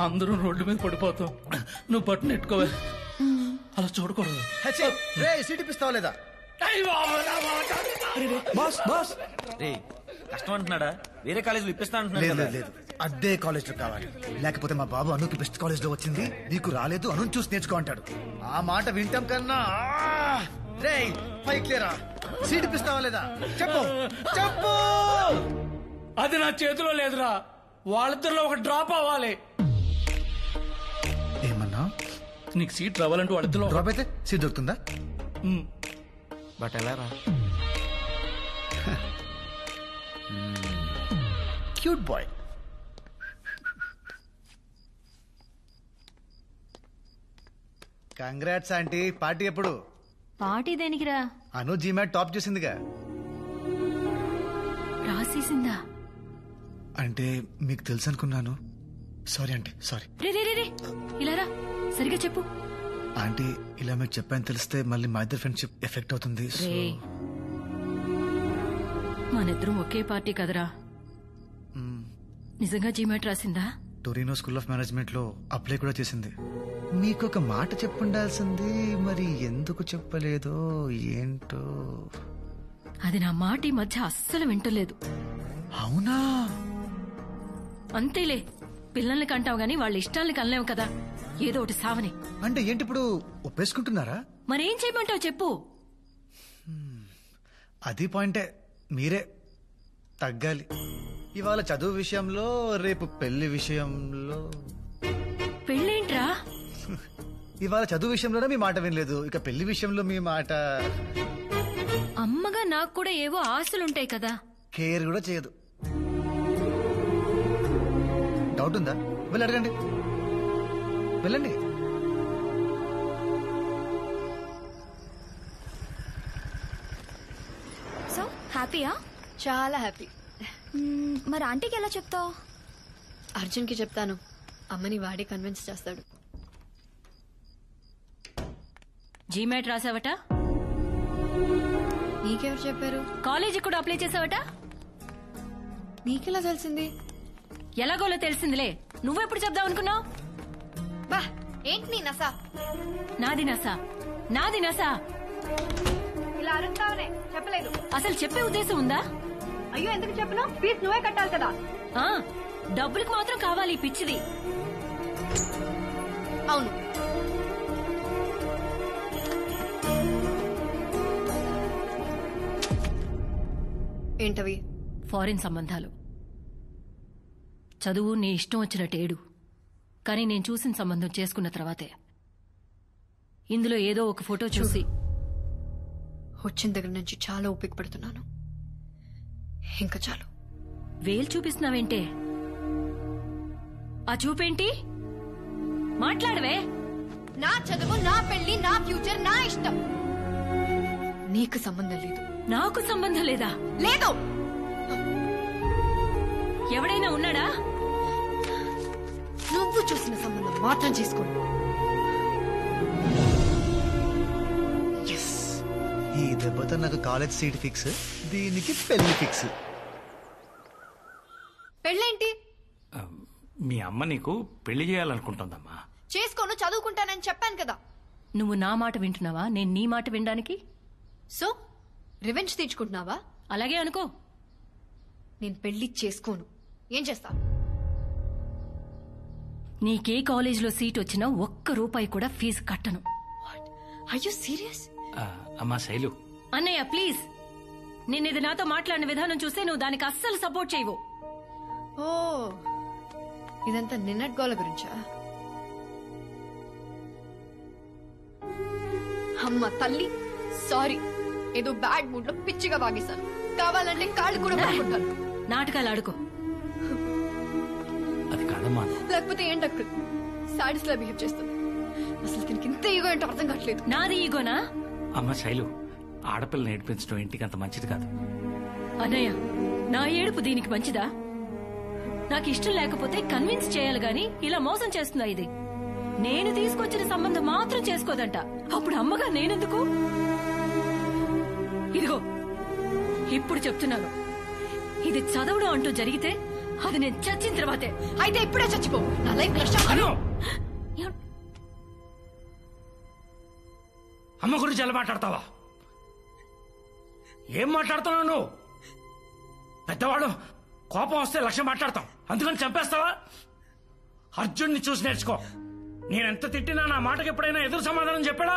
అందరూ రోడ్డు మీద పడిపోతాం. నువ్వు బట్టను నెట్టుకోవాలి, అలా చూడకూడదు. సీట్ ఇప్పిస్తావా లేదా? కష్టం అంటున్నాడా? వేరే కాలేజీలో ఇప్పిస్తా లేదు అంటున్నాడు. లేదు, అదే కాలేజ్ లో కావాలి. లేకపోతే మా బాబు అనుకి బెస్ట్ కాలేజ్ లో వచ్చింది, నీకు రాలేదు, అను చూసి నేర్చుకో అంటాడు. ఆ మాట వింటాం కన్నా రే పైకి లేరా. సీట్ ఇప్పిస్తావా లేదా? చెప్పు చెప్పు. అది నా చేతిలో లేదురా. వాళ్ళిద్దరిలో ఒక డ్రాప్ అవ్వాలి. ఏమన్నా? నీకు సీట్ రావాలంటే వాళ్ళిద్దరిలో డ్రాప్ అయితే సీట్ దొరుకుతుందా? బట్ ఎలా రా? Cute boy. Congrats aunty. Party ఎప్పుడు? పార్టీ దేనికిరా? అను జీమాట్ టాప్ చేసిందిగా. రాసేసిందా? అంటే మీకు తెలుసు అనుకున్నాను. Sorry aunty, sorry. రే ఇలా రా, సరిగా చెప్పు. ఆంటీ, ఇలా మీకు చెప్పాను తెలిస్తే మళ్ళీ మా ఇద్దరు ఫ్రెండ్షిప్ ఎఫెక్ట్ అవుతుంది. మనిద్దరం ఒకే పార్టీ కదరా. నిజంగా జీమాట్ రాసిందా? టొరినో స్కూల్ ఆఫ్ మేనేజ్మెంట్ లో అప్లై కూడా చేసింది. మీకు ఒక మాట చెప్పుండాల్సింది, మరి ఎందుకు చెప్పలేదో ఏంటో. అది నా మాట ఈ మధ్య అస్సలు వింటలేదు. అవునా? అంతేలే, పిల్లల్ని కంటావు గాని వాళ్ళ ఇష్టాల్ని కనలేవు కదా. ఏదో ఒకటి సావని. అంటే ఏంటి ఇప్పుడు ఒప్పేసుకుంటున్నారా? మరేం చేయమంటావు చెప్పు. అది పాయింటే, మీరే తగ్గాలి. ఇవాళ చదువు విషయంలో, రేపు పెళ్లి విషయంలో. పెళ్ళేంట్రా? ఇవాళ చదువు విషయంలోనే మీ మాట వినలేదు, ఇక పెళ్లి విషయంలో మీ మాట. అమ్మగా నాకు కూడా ఏవో ఆశలుంటాయి కదా. కేర్ కూడా చేయదు. డౌట్ ఉందా? వెళ్ళి అడగండి, వెళ్ళండి. సో హ్యాపీయా? చాలా హ్యాపీ. మరి ఆంటీకి ఎలా చెప్తావు? అర్జున్కి చెప్తాను, అమ్మని వాడే కన్విన్స్ చేస్తాడు. జీమాట్ రాసావట? నీకెవరు చెప్పారు? కాలేజీ కూడా అప్లై చేసావట? నీకెలా తెలిసింది? ఎలాగోలో తెలిసిందిలే. నువ్వెప్పుడు చెప్దాం అనుకున్నావు? బా, ఏంటి నీ నసా? నాది నసా, నాది నసా. ఇలా అరుస్తావునే, చెప్పలేదు. అసలు చెప్పే ఉద్దేశం ఉందా? అయ్యో, ఎందుకు చెప్పను? ఫీజు నువ్వే కట్టాలి కదా. డబ్బులకు మాత్రం కావాలి పిచ్చిది. అవును, ఏంటవి? ఫారిన్ సంబంధాలు. చదువు నీ ఇష్టం వచ్చినట్టేడు, కానీ నేను చూసిన సంబంధం చేసుకున్న తర్వాతే ఇందులో ఏదో ఒక ఫోటో చూసి వచ్చిన దగ్గర నుంచి చాలా ఓపిక పడుతున్నాను. ఇంకా చాలు. వేలు చూపిస్తున్నావేంటే? ఆ చూపేంటి? మాట్లాడవే. నా చదువు, నా పెళ్లి, నా ఫ్యూచర్, నా ఇష్టం. నీకు సంబంధం లేదు. నాకు సంబంధం లేదా? లేదు. ఎవడైనా ఉన్నాడా? నువ్వు చూసిన సంబంధం మాత్రం చేసుకోండి. ఈ దెబ్బతో నాకు కాలేజ్ సీట్ ఫిక్స్, దీనికి పెళ్లి ఫిక్స్. పెళ్ళేంటి? మీ అమ్మ నీకు పెళ్లి చేయాలనుకుంటుందమ్మా. చేసుకోను, చదువుకుంటానని చెప్పాను కదా. నువ్వు నా మాట వింటున్నావా? నేను నీ మాట వినడానికి? సో రివెంజ్ తీర్చుకుంటున్నావా? అలాగే అనుకో. నేను పెళ్లి చేసుకోను. ఏం చేస్తా? నీకే కాలేజీలో సీట్ వచ్చినా ₹1 కూడా ఫీజు కట్టను. Are you serious? అమ్మా శైలు. అన్నయ్య ప్లీజ్, నిన్నిది నాతో మాట్లాడిన విధానం చూస్తే నువ్వు దానికి అస్సలు సపోర్ట్ చేయవు. ఓ, ఇదంతా నిన్నటి గోల గురించా? అమ్మ తల్లి, సారీ. ఏదో బ్యాడ్ మూడ్ లో పిచ్చిగా వాగేశాను. కావాలంటే కాళ్ళు కూడా పట్టుకుంటాను. నాటకాలు ఆడుకో. అది కాదమ్మా. లేకపోతే ఏంటక్క సాడీస్ లా బిహేవ్ చేస్తుంది. అసలు దీనికి ఇంత ఈగో ఏంటో అర్థం కావట్లేదు. నాది ఈగోనా? అమ్మ శైలు, ఆడపిల్లని ఏడిపించడం ఇంటికి అంత మంచిది కాదు. అన్నయ్య, నా ఏడుపు దీనికి మంచిదా? నాకు ఇష్టం లేకపోతే కన్విన్స్ చేయాలి గాని ఇలా మోసం చేస్తుందా ఇది? నేను తీసుకొచ్చిన సంబంధం మాత్రం చేసుకోదంట. అప్పుడు అమ్మగా నేనెందుకు? ఇదిగో ఇప్పుడు చెప్తున్నాను, ఇది చదవడం అంటూ జరిగితే అది నేను చచ్చిన తర్వాతే. అయితే ఇప్పుడే చచ్చిపో. నా లైఫ్ అమ్మ గురించి ఎలా మాట్లాడతావా? ఏం మాట్లాడుతున్నావు నువ్వు? పెద్దవాడు కోపం వస్తే లక్ష్యం మాట్లాడతాం, అందుకని చంపేస్తావా? అర్జున్ని చూసి నేర్చుకో. నేనెంత తిట్టినా నా మాటకి ఎప్పుడైనా ఎదురు సమాధానం చెప్పాడా?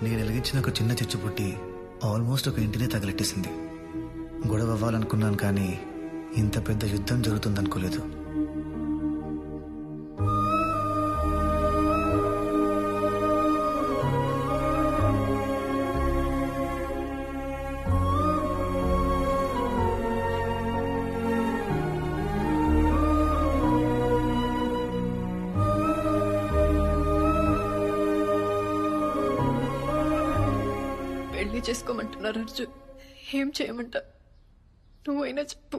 నేను వెలిగించిన ఒక చిన్న చిచ్చు పుట్టి ఆల్మోస్ట్ ఒక ఇంటినే తగలెట్టేసింది. గొడవ అవ్వాలనుకున్నాను, కానీ ఇంత పెద్ద యుద్ధం జరుగుతుందనుకోలేదు. పెళ్లి చేసుకోమంటున్నారు అర్జున్. ఏం చేయమంటా? నువ్వైనా చెప్పు.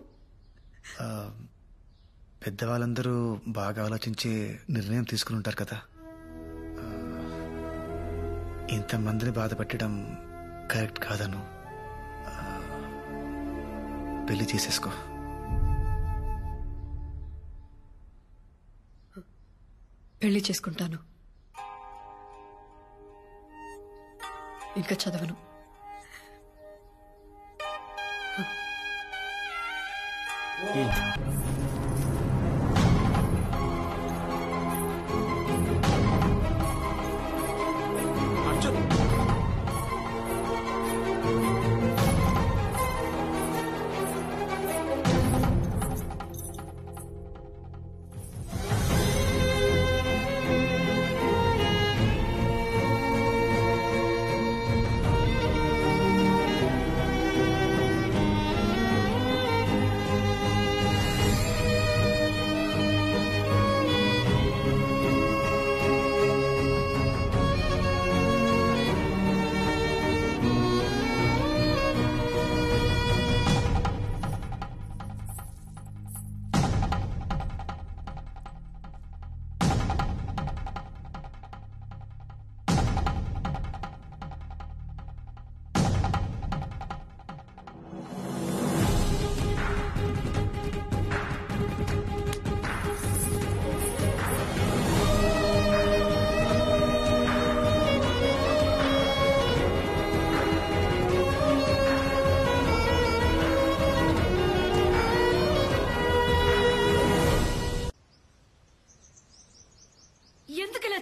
పెద్దవాళ్ళందరూ బాగా ఆలోచించి నిర్ణయం తీసుకుని ఉంటారు కదా. ఇంతమందిని బాధ పెట్టడం కరెక్ట్ కాదను. పెళ్లి చేసేసుకో. పెళ్లి చేసుకుంటాను. ఇంకా చదవను.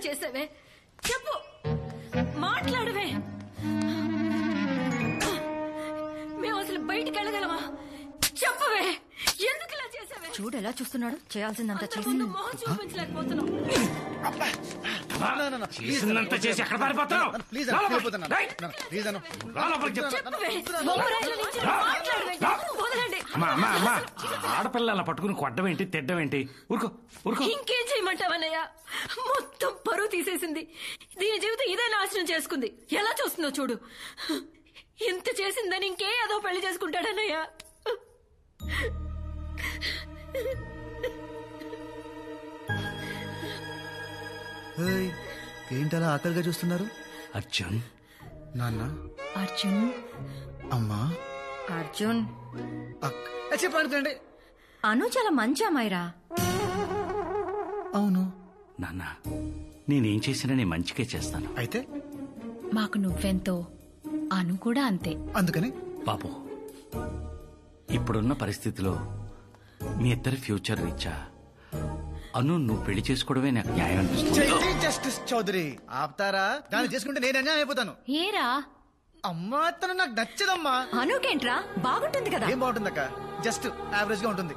చేసావే? చెప్పు, మాట్లాడవే. మేము అసలు బయటికి వెళ్ళగలమా? చెప్పవే, ఎందుకు ఇలా చేసావే? చూడు ఎలా చూస్తున్నాడు, చేయాల్సిందంతా చేసి చేసిందంతా చేసి ఎక్కడ పారిపోతున్నావు? ఆడపిల్లల పట్టుకుని కొట్టమేంటి, తిట్టమేంటి? ఊరుకో ఊరుకో. ఇంకేం చేయమంటావన్నయ్య? మొత్తం పరువు తీసేసింది. దీని జీవితం ఇదే నాశనం చేసుకుంది. ఎలా చూస్తుందో చూడు. ఇంత చేసిందని ఇంకే ఏదో పెళ్లి చేసుకుంటాడన్నయ్య. ఏంటలా ఆకలిగా చూస్తున్నారు? అర్జున్. నాన్న. అర్జున్. అమ్మా. అర్జున్. చెప్పండి. అను చాలా మంచి అమ్మాయిరా. అవును నాన్న, నేనేం చేసినా నేను మంచిగా చేస్తాను. అయితే మాకు నువ్వెంతో అను కూడా అంతే. అందుకని బాబు, ఇప్పుడున్న పరిస్థితిలో మీ ఇద్దరి ఫ్యూచర్ రీచా అను నువ్వు పెళ్లి చేసుకోవడమే నాకు న్యాయం అనిపిస్తుంది. జస్టిస్ చౌదరి ఆపుతారా? దాన్ని చేసుకుంటే నేను అన్యాయం అయిపోతాను. ఏరా అమ్మా, తను నాకు నచ్చదమ్మా. అనుకేంట్రా, బాగుంటుంది కదా. ఏం బాగుంటుందక్క, జస్ట్ యావరేజ్ గా ఉంటుంది.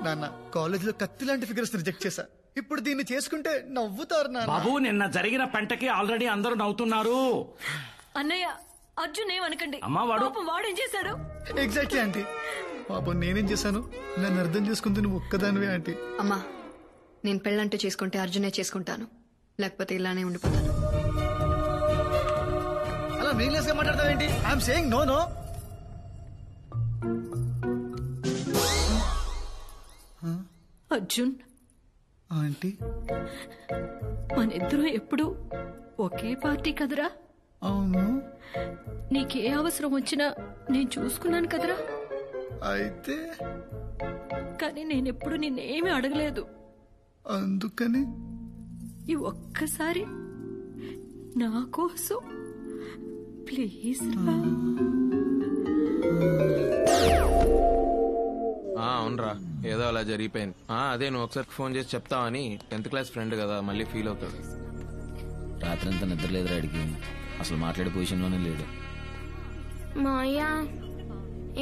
నాన్న, కాలేజ్ లో కత్తి లాంటి ఫిగర్స్ రిజెక్ట్ చేశా. ఇప్పుడు దీన్ని చేసుకుంటే నవ్వుతారు నాన్న. బాబు, నిన్న జరిగిన పెంటకి ఆల్రెడీ అందరూ నవ్వుతున్నారు. అన్నయ్య, అర్జున్ ఏమనకండి. అమ్మా, వాడేం చేశాడు? Exactly aunty. పాపం నేనేం చేశాను? నన్ను అర్థం చేసుకుంది నువ్వు ఒక్కదానివే ఆంటీ. అమ్మా, నేను పెళ్ళంటూ చేసుకుంటే అర్జునే చేసుకుంటాను, లేకపోతే ఇలానే ఉండిపోతాను. అలా మీనింగ్లెస్ గా మాట్లాడతావేంటి? I'm saying no no. Arjun aunty, మనిద్దరం ఎప్పుడు ఒకే పార్టీ కదరా? అవును. నీకే అవసరం వచ్చినా నేను చూసుకున్నాను కదరా. అయితే కానీ నేనెప్పుడు నిన్నేమీ అడగలేదు. అందుకని ఈ ఒక్కసారి నా కోసం ప్లీజ్ రా. అవునరా, ఏదో అలా జరిగిపోయింది. అదే నువ్వు ఒకసారి ఫోన్ చేసి చెప్తావని. 10th క్లాస్ ఫ్రెండ్ కదా, మళ్ళీ ఫీల్ అవుతాడు. రాత్రంతా నిద్ర లేదు రాడికి, అసలు మాట్లాడే పొజిషన్లోనే లేడు. మాయా,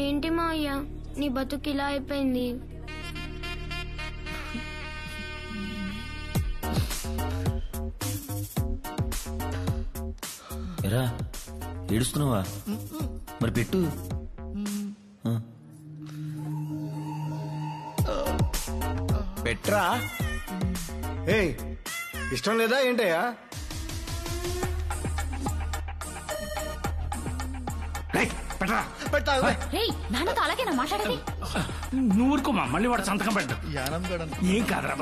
ఏంటి మాయా నీ బతుకు ఇలా అయిపోయింది? ఎరా ఏడుస్తున్నావా? మరి పెట్టు. పెట్రా. ఏయ్, ఇష్టం లేదా ఏంటయ్యా? నాన్నతో అలాగేనా మాట్లాడేది? నువ్వు ఊరుకోమా, మళ్ళీ వాడు సంతకం పెట్టు. ఏం కాదురా,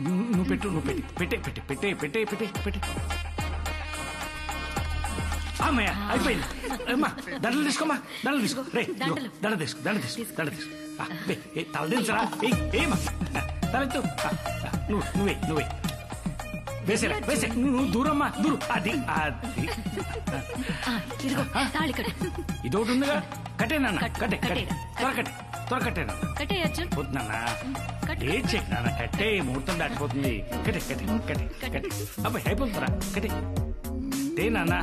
నువ్వు పెట్టు, నువ్వు పెట్టే పెట్టే పెట్టే పెట్టే పెట్టే పెట్టే. అమ్మయ్య, అయిపోయింది. అమ్మా, దండలు తీసుకోమ్మా, దండలు తీసుకో. రే, దండ తీసుకో, దండ తీసుకో, దండ తీసుకో. తల దించరా. ఏమా తలెత్తు. నువ్వే వేసేరా, వేసే. నువ్వు దూరమ్మా, దూరం. అది అది ఇదొకటి ఉందిగా. కట్టేనా? కట్టే కట్టే, త్వర కట్టే, త్వర కట్టేనా? కట్టే అర్జున్. పోతున్నానా? ఏం చెక్కినా? కట్టే, ముహూర్తం దాటిపోతుంది. కట్టే కట్టే కట్టే కట్టే. అబ్బాయి అయిపోతుందిరా. కట్టే నాన్న,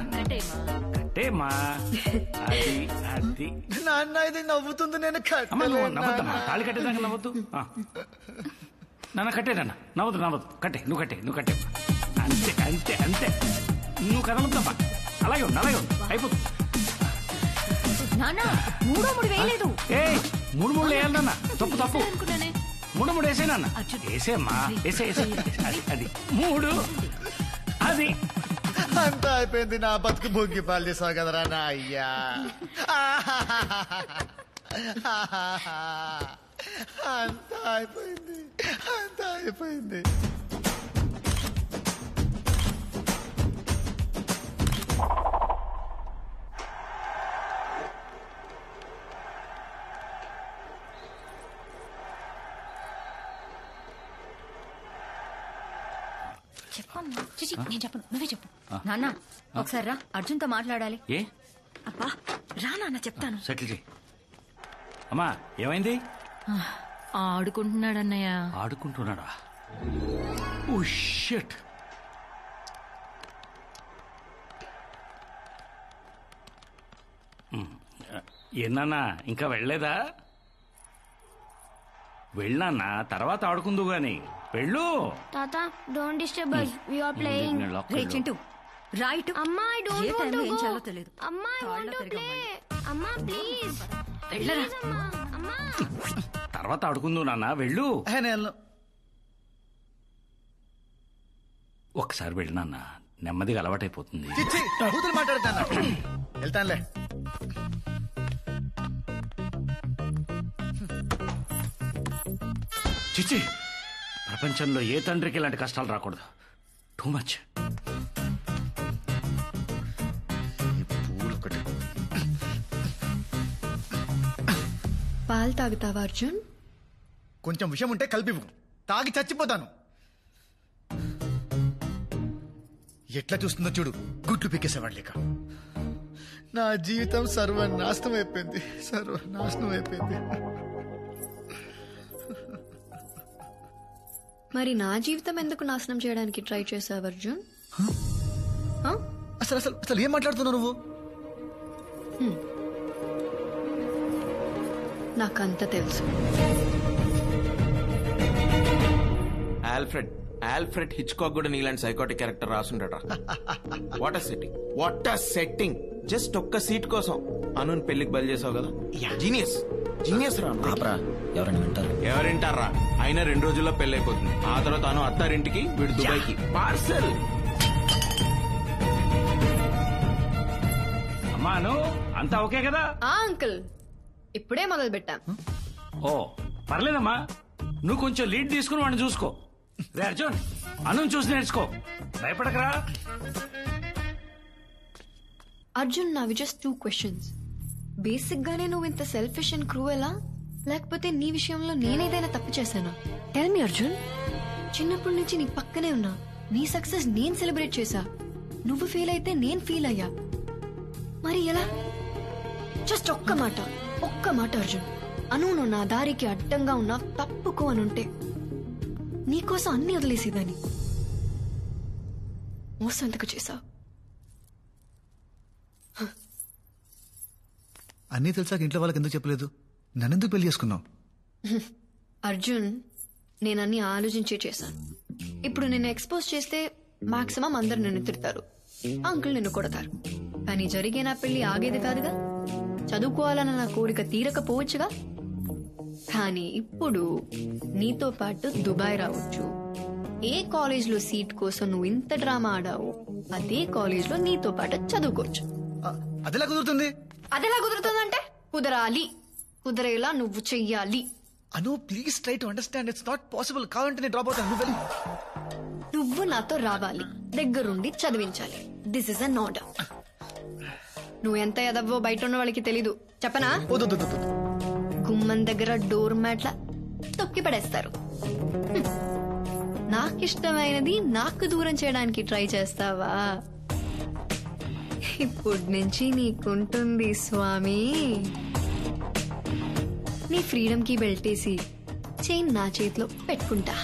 కట్టేమా. అది అది నాన్న, ఇది నవ్వుతుంది. నేను నవ్వద్దమ్మా, తాళి కట్టేదాకా నవ్వద్దు. నాన్న కట్టేదన్న, నవ్వదు నవ్వదు. కట్టే, నువ్వు కట్టే, నువ్వు కట్టే. అంతే అంతే అంతే. నువ్వు కదలద్దమ్మా. అలాగే ఉంది, అలాగే ఉంది. అయిపోతుంది. ఏ 3 వేయాలన్నా? తప్పు తప్పు. 3 వేసేనన్నా. వేసేమ్మా, వేసే. అది అది 3. అది అంతా అయిపోయింది. నా బతుకు భోగి పాలు చేసావు కదరా నా అయ్యా. అంతా అయిపోయింది, అంతా అయిపోయింది. చెప్పమ్మా. నేను చెప్పను, నువ్వే చెప్పు. నాన్న, ఒకసారి రా, అర్జున్ తో మాట్లాడాలి. ఏ? అబ్బా రా నాన్న, చెప్తాను. సెటిల్ చేయి. అమ్మా, ఏమైంది? ఆడుకుంటున్నాడన్నయ్య. ఆడుకుంటున్నాడా? Oh shit. ఏనా ఇంకా వెళ్ళలేదా? వెళ్ళన్నా, తర్వాత ఆడుకుందు గాని. వెళ్ళు. తాత don't disturb us, we are playing. రే చింటూ రైట్. అమ్మా ఐ డోంట్ వాంట్ టు ఏం గో. చేయాలో తెలియదు. అమ్మా ఐ వాంట్ టు ప్లే. అమ్మా ప్లీజ్ వెళ్ళరా. అమ్మా. తర్వాత ఆడుకుందు నాన్న, వెళ్ళు. ఒకసారి వెళ్ళినా నెమ్మదిగా అలవాటైపోతుంది. మాట్లాడతాను, వెళ్తానులే. చిచ్చి, ప్రపంచంలో ఏ తండ్రికి ఇలాంటి కష్టాలు రాకూడదు. Too much. పాలు తాగుతావా అర్జున్? కొంచెం విషయం ఉంటే కలిపివు, తాగి చచ్చిపోతాను. ఎట్లా చూస్తుందో చూడు, గుడ్లు పీకేసేవాడు లేక. నా జీవితం సర్వనాశనం అయిపోయింది, సర్వనాశనం అయిపోయింది. మరి నా జీవితం ఎందుకు నాశనం చేయడానికి ట్రై చేసావు అర్జున్? అసలు అసలు అసలు ఏం మాట్లాడుతున్నావు నువ్వు? నాకంత తెలుసు. ఆల్ఫ్రెడ్ హిచ్కాక్ కూడా నీలాంటి సైకోటిక్ క్యారెక్టర్ రాసుండట. What a setting. జస్ట్ ఒక్క సీట్ కోసం అనుని పెళ్లికి బలి చేసావు కదా. జీనియస్ రా. ఎవరింటారా? అయినా 2 రోజుల్లో పెళ్లి అయిపోతుంది. ఆ తర్వాత అను అత్తారింటికి, వీడు దుబాయ్కి. పార్సల్. అమ్మాను అంతా ఓకే కదా? అంకుల్ ఇప్పుడే మొదలు పెట్టాం. ఓ పర్లేదమ్మా, నువ్వు కొంచెం లీడ్ తీసుకుని వాడిని చూసుకో. రే అర్జున్, అను చూసి నేర్చుకో, భయపడకరా. అర్జున్, నావి జస్ట్ 2 questions. బేసిక్ గానే నువ్వు ఇంత సెల్ఫిష్ అండ్ క్రూయలా, లేకపోతే నీ విషయంలో నేనేదైనా తప్పు చేశానా? Tell me Arjun. చిన్నప్పటి నుంచి నీ పక్కనే ఉన్నా, నీ సక్సెస్ నేను సెలబ్రేట్ చేశా, నువ్వు ఫెయిల్ అయితే నేను ఫీల్ అయ్యా. మరి ఎలా? జస్ట్ ఒక్క మాట అర్జున్. అను నువ్వు నా దారికి అడ్డంగా ఉన్నా తప్పుకో అనుంటే నీకోసం అన్ని వదిలేసేదాన్ని. మోసం ఎందుకు చేశావు? అన్నీ తెలిసాక ఇంట్లో వాళ్ళకి ఎందుకు చెప్పలేదు? నన్నెందుకు పెళ్లి చేసుకున్నావు? అర్జున్, నేనన్నీ ఆలోచించే చేశాను. ఇప్పుడు నిన్ను ఎక్స్పోజ్ చేస్తే మాక్సిమం అందరు నిన్ను తిడతారు, అంకుల్ నిన్ను కొడతారు. కానీ జరిగే నా పెళ్లి ఆగేది కాదుగా. చదువుకోవాలన్న నా కోరిక తీరకపోవచ్చుగా. కానీ ఇప్పుడు నీతో పాటు దుబాయ్ రావచ్చు. ఏ కాలేజ్లో సీట్ కోసం నువ్వు ఇంత డ్రామా ఆడావు, అదే కాలేజ్లో నీతో పాటు చదువుకోవచ్చు. అదెలా కుదురుతుంది? అదెలా కుదురుతుందంటే కుదరాలి, కుదరేలా నువ్వు చెయ్యాలి. Anu please try to understand, it's not possible. కావాలంటే నేను డ్రాప్ అవుతాను. నువ్వు నాతో రావాలి, దగ్గరుండి చదివించాలి. This is an order. నువ్వు ఎంత ఎదవ్వో బయట ఉన్న వాళ్ళకి తెలీదు, చెప్పనా? గుమ్మం దగ్గర డోర్ మ్యాట్ల తొక్కి పడేస్తారు. నాకిష్టమైనది నాకు దూరం చేయడానికి ట్రై చేస్తావా? ఇప్పటి నుంచి నీకుంటుంది స్వామి. నీ ఫ్రీడమ్ కి బెల్టేసి చైన్ నా చేతిలో పెట్టుకుంటా.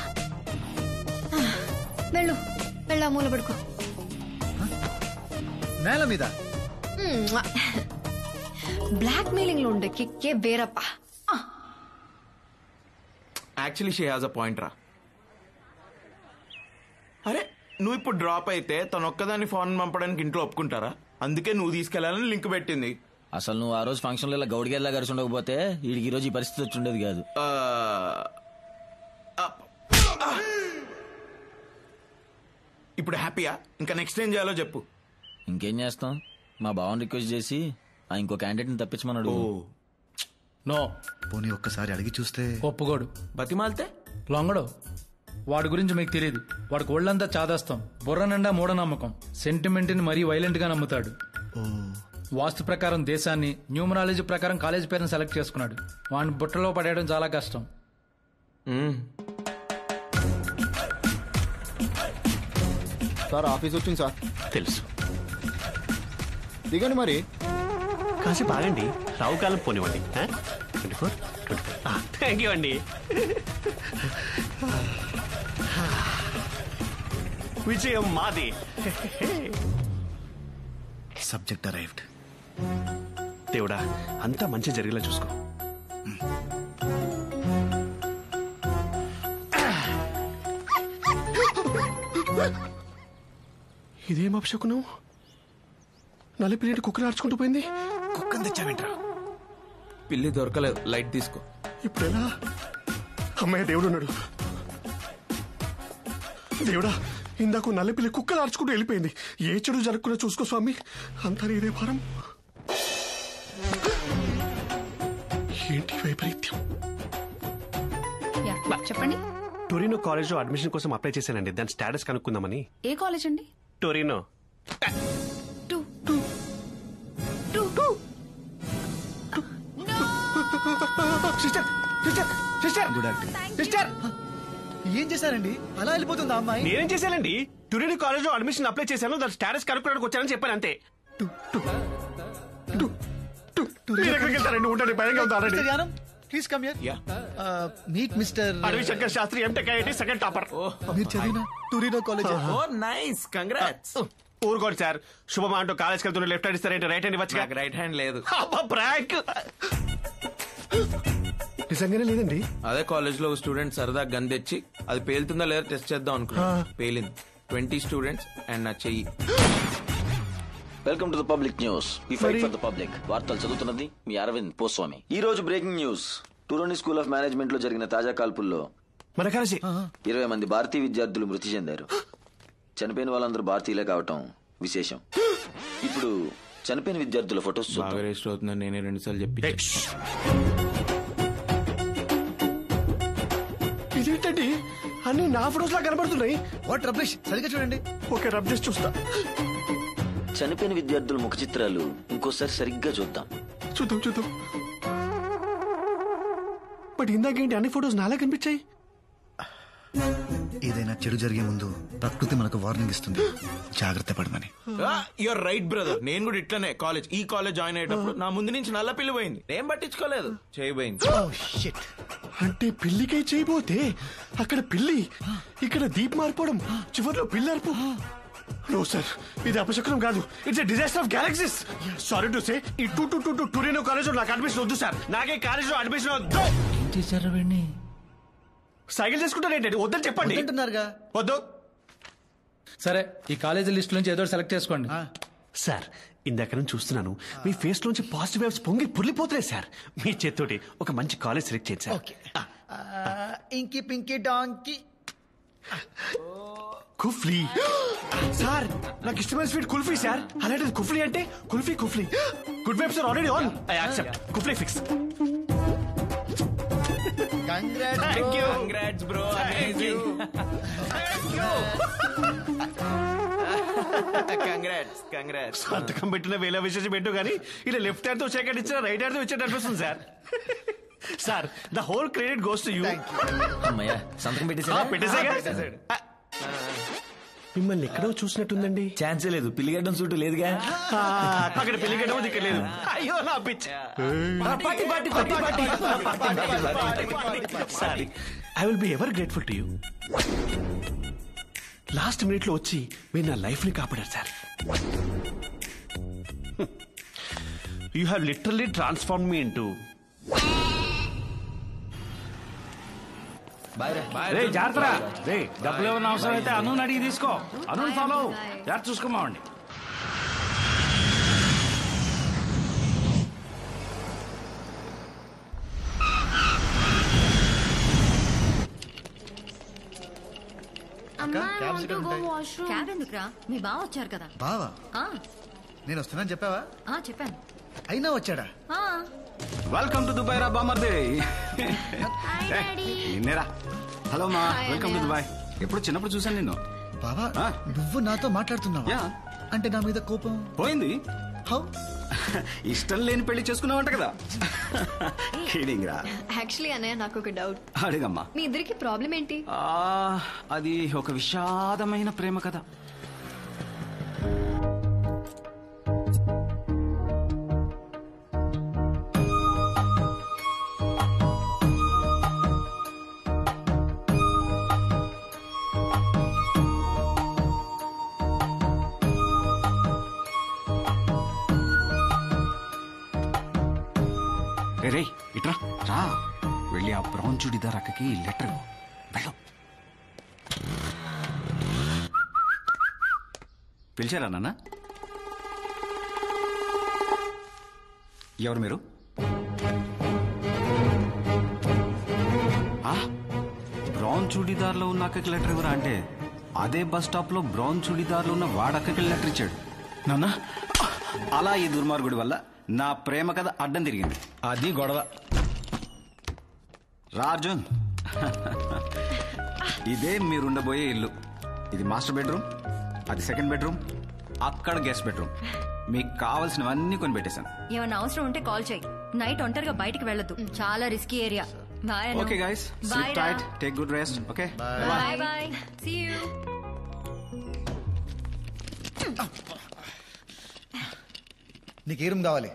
వెళ్ళు వెళ్ళా, మూల పడుకో. నేల మీద బ్లాక్ మెయిలింగ్ లో ఉండే కిక్కే వేరప్పా. Actually she has a point రా. అరే నువ్వు ఇప్పుడు డ్రాప్ అయితే తను ఒక్కదాన్ని ఫారెన్ పంపడానికి ఇంట్లో ఒప్పుకుంటారా? అందుకే నువ్వు తీసుకెళ్లాలని లింక్ పెట్టింది. అసలు నువ్వు ఆ రోజు ఫంక్షన్ లో గౌడిగేలా కలిసి ఉండకపోతే వీడికి ఈ రోజు ఈ పరిస్థితి వచ్చి ఉండేది కాదు. ఇప్పుడు హ్యాపీయా? ఇంకా నెక్స్ట్ ఏం చేయాలో చెప్పు. ఇంకేం చేస్తాం, మా బావని రిక్వెస్ట్ చేసి ఇంకో క్యాండిడేట్ ని తప్పించమన్నాడు. నో, పోనీ ఒక్కసారి అడిగి చూస్తే ఒప్పుకోడు. బతిమాలితే లొంగడు. వాడి గురించి మీకు తెలియదు. వాడికి ఒళ్ళంతా చాదాస్తాం, బుర్ర నిండా మూఢనమ్మకం, సెంటిమెంట్ ని మరీ వైలెంట్ గా నమ్ముతాడు. వాస్తు ప్రకారం దేశాన్ని, న్యూమరాలజీ ప్రకారం కాలేజ్ పేరుని సెలెక్ట్ చేసుకున్నాడు. వాడిని బుట్టలో పడేయడం చాలా కష్టం. సార్ ఆఫీస్ వచ్చింది సార్. తెలుసు. దిగండి మరి. కాసేపు ఆగండి, రావు కాలం పోనివ్వండి. 24 థ్యాంక్ యూ అండి. విజయం మాది. Subject arrived. దేవుడా, అంతా మంచి జరిగేలా చూసుకో. ఇదేం అపశకునం? నల్లపిల్లి కుక్కలు ఆడుచుకుంటూ పోయింది. కుక్కని తెచ్చావేంట్రా? పిల్లి దొరకలేదు, లైట్ తీసుకో. ఇప్పుడు ఎలా? అమ్మాయి దేవుడు ఉన్నాడు. దేవుడా, ఇందాక నల్లపిల్లి కుక్కలు ఆడుచుకుంటూ వెళ్ళిపోయింది. ఏ చెడు జరగకుండా చూసుకో స్వామి. అంతా ఇదే భారం. ఏంటి వైపరీత్యం? చెప్పండి. టొరినో కాలేజ్ లో అడ్మిషన్ కోసం అప్లై చేశానండి. దాని స్టేటస్ కనుక్కుందామని. ఏ కాలేజ్ అండి? టొరినో. ఏం చేశారండి? అలా వెళ్ళిపోతుంది అమ్మాయి. నేనేం చేశానండి? టొరినో కాలేజ్ లో అడ్మిషన్ అప్లై చేశాను. దాని స్టేటస్ కనుక్కోవడానికి వచ్చానని చెప్పాను అంతే. Please come here. Meet mister Adavi Shankar Shastri, MTech IIT second topper. మీరు చదివిన టొరినో కాలేజ్. Nice, congrats. ఊరుకోండి సార్. శుభమా అంటూ కాలేజ్కి వెళ్తున్న లెఫ్ట్ హ్యాండ్ ఇస్తారేంటి? రైట్ హ్యాండ్ ఇవ్వచ్చు. రైట్ హ్యాండ్ లేదు. ప్రాంక్ నిజంగానే లేదండి. అదే కాలేజ్ లో స్టూడెంట్ సరదా గన్ తెచ్చి అది పేలుతుందా లేదా టెస్ట్ చేద్దాం అనుకున్నా. పేలింది. 20 స్టూడెంట్స్ అండ్ నా చెయ్యి. Welcome to the public news. We fight for the public. వార్తలు చదువుతున్నది మీ అరవింద్ పోస్వామి. ఈ రోజు breaking news. Torino school of management లో జరిగిన తాజా కాల్పుల్లో 20 మంది భారతీయ విద్యార్థులు మృతి చెందారు. చనిపోయిన వాళ్ళందరూ భారతీయులే కావటం విశేషం. ఇప్పుడు చనిపోయిన విద్యార్థుల ఫొటోస్ బాగా రేస్ట్ అవుతుందని నేనే 2 సార్లు చెప్పి. ఇదేంటండి అన్ని నా ఫొటోస్ లా కనబడుతున్నాయి? వాట్ రబ్లిష్, సరిగ్గా చూడండి. ఓకే, రబ్ చేసి చూస్తా. చనిపోయిన విద్యార్థుల ముఖ చిత్రాలు ఇంకోసారి సరిగ్గా చూద్దాం. చూద్దాం. బట్ ఇందాకేంటి అన్ని ఫొటోస్ నాలా కనిపించాయి? ఏదైనా చెడు జరిగే ముందు ప్రకృతి మనకు వార్నింగ్ ఇస్తుంది, జాగ్రత్త పడమని. Your right brother. నేను కూడా ఇట్లనే ఈ కాలేజ్ జాయిన్ అయ్యేటప్పుడు నా ముందు నుంచి నల్ల పిల్లి పోయింది. నేను పట్టించుకోలేదు, చేయబోయింది. అంటే పిల్లికై చేయబోతే అక్కడ పిల్లి, ఇక్కడ దీప్ మారిపోవడం, చివరిలో పిల్లి అరుపు. నో సార్, ఇది అపశకునం కాదు. It's a disaster of galaxies. Sorry to say, ఈ టొరినో కాలేజ్ లో నాకు అడ్మిషన్ వద్దు సార్. నాకే కాలేజ్ లో అడ్మిషన్ వద్దు. సైకిల్ చేసుకుంటారేంటండి? వద్దని చెప్పండి. వద్దు. సరే, ఈ కాలేజీ లిస్ట్ నుంచి ఏదో సెలెక్ట్ చేసుకోండి. సార్, ఇందాక నుంచి చూస్తున్నాను మీ ఫేస్ లోంచి పాజిటివ్ వైబ్స్ పొంగి పుర్లిపోతున్నాయి సార్. మీ చేత్తోటి ఒక మంచి కాలేజ్ సెలెక్ట్ చేయండి సార్. ఇంకి పింకి డాంకి కుఫ్లీ. సార్, నాకు ఇష్టమైన స్వీట్ కుల్ఫీ సార్. అలాంటిది కుఫ్లీ అంటే kulfi. Good vibes are already on. I accept. కుఫ్లీ fix. Congrats bro. Amazing. Congrats. సంతకం పెట్టిన వేల విశేషం పెట్టు కానీ ఇలా లెఫ్ట్ హ్యాండ్ తో సెకండ్ ఇచ్చిన రైట్ హ్యాండ్ తో ఇచ్చేట అనిపిస్తుంది sir. Sir, the whole credit goes to you. అమ్మయ్య, సంతకం పెట్టేసాడు. మిమ్మల్ని ఎక్కడో చూసినట్టుందండి. ఛాన్సే లేదు. పిల్లిగడ్డం సూటు లేదుగా. అక్కడ పిల్లిగడ్డం దిక్క లేదు. అయ్యో నా pitch. Sorry, I will be ever grateful to you. Last minute లో వచ్చి మీరు నా లైఫ్ ని కాపాడారు sir. You have literally transform me into. జాగ్రత్త. రే, డబ్బులు ఏమన్నా అవసరం అయితే అను అడిగి తీసుకో. అను ఫాలో. జాగ్రత్త చూసుకోమావండి. క్యాబ్ ఎందుకురా? మీ బావ వచ్చారు కదా. బావా? నేను వస్తున్నాను చెప్పావా? చెప్పాను. అయినా వచ్చాడా? వెల్కమ్ టు దుబాయ్ రా బామర్దే. నిన్నేరా. హలో మా, వెల్కమ్ టు దుబాయ్. ఎప్పుడు చిన్నప్పుడు చూసాను నిన్ను. బావా, నువ్వు నాతో మాట్లాడుతున్నావా? అంటే నా మీద కోపం పోయింది. హౌ? ఇష్టం లేని పెళ్లి చేసుకున్నావంట కదా. యాక్చువల్లీ అన్నయ్య, నాకు ఒక డౌట్. అడిగమ్మా. మీ ఇద్దరికి ప్రాబ్లం ఏంటి? అది ఒక విషాదమైన ప్రేమ కథ. రే, ఇట్రా రా. వెళ్ళి ఆ బ్రౌన్ చుడిదార్ అక్కకి లెటర్ వెళ్ళు. పిలిచారా నాన్న? ఎవరు మీరు? బ్రౌన్ చూడీదార్లో ఉన్న అక్కకి లెటర్ ఇవ్వరా అంటే అదే బస్ స్టాప్ లో బ్రౌన్ చూడీదార్లో ఉన్న వాడక్కకి లెటర్ ఇచ్చాడు. నాన్న, అలా ఈ దుర్మార్గుడి వల్ల నా ప్రేమ కథ అడ్డం తిరిగింది. అది గొడవ. రా అర్జున్. ఇదే మీరుండబోయే ఇల్లు. ఇది మాస్టర్ బెడ్రూమ్, అది సెకండ్ బెడ్రూమ్, అక్కడ గెస్ట్ బెడ్రూమ్. మీకు కావాల్సినవన్నీ కొని పెట్టేశాను. ఏమైనా అవసరం ఉంటే కాల్ చేయి. నైట్ ఒంటరిగా బయటికి వెళ్ళొద్దు, చాలా risky area. Bye. Okay guys, sleep tight, take good rest. Okay, bye bye, see you. నీకే రూమ్ కావాలి?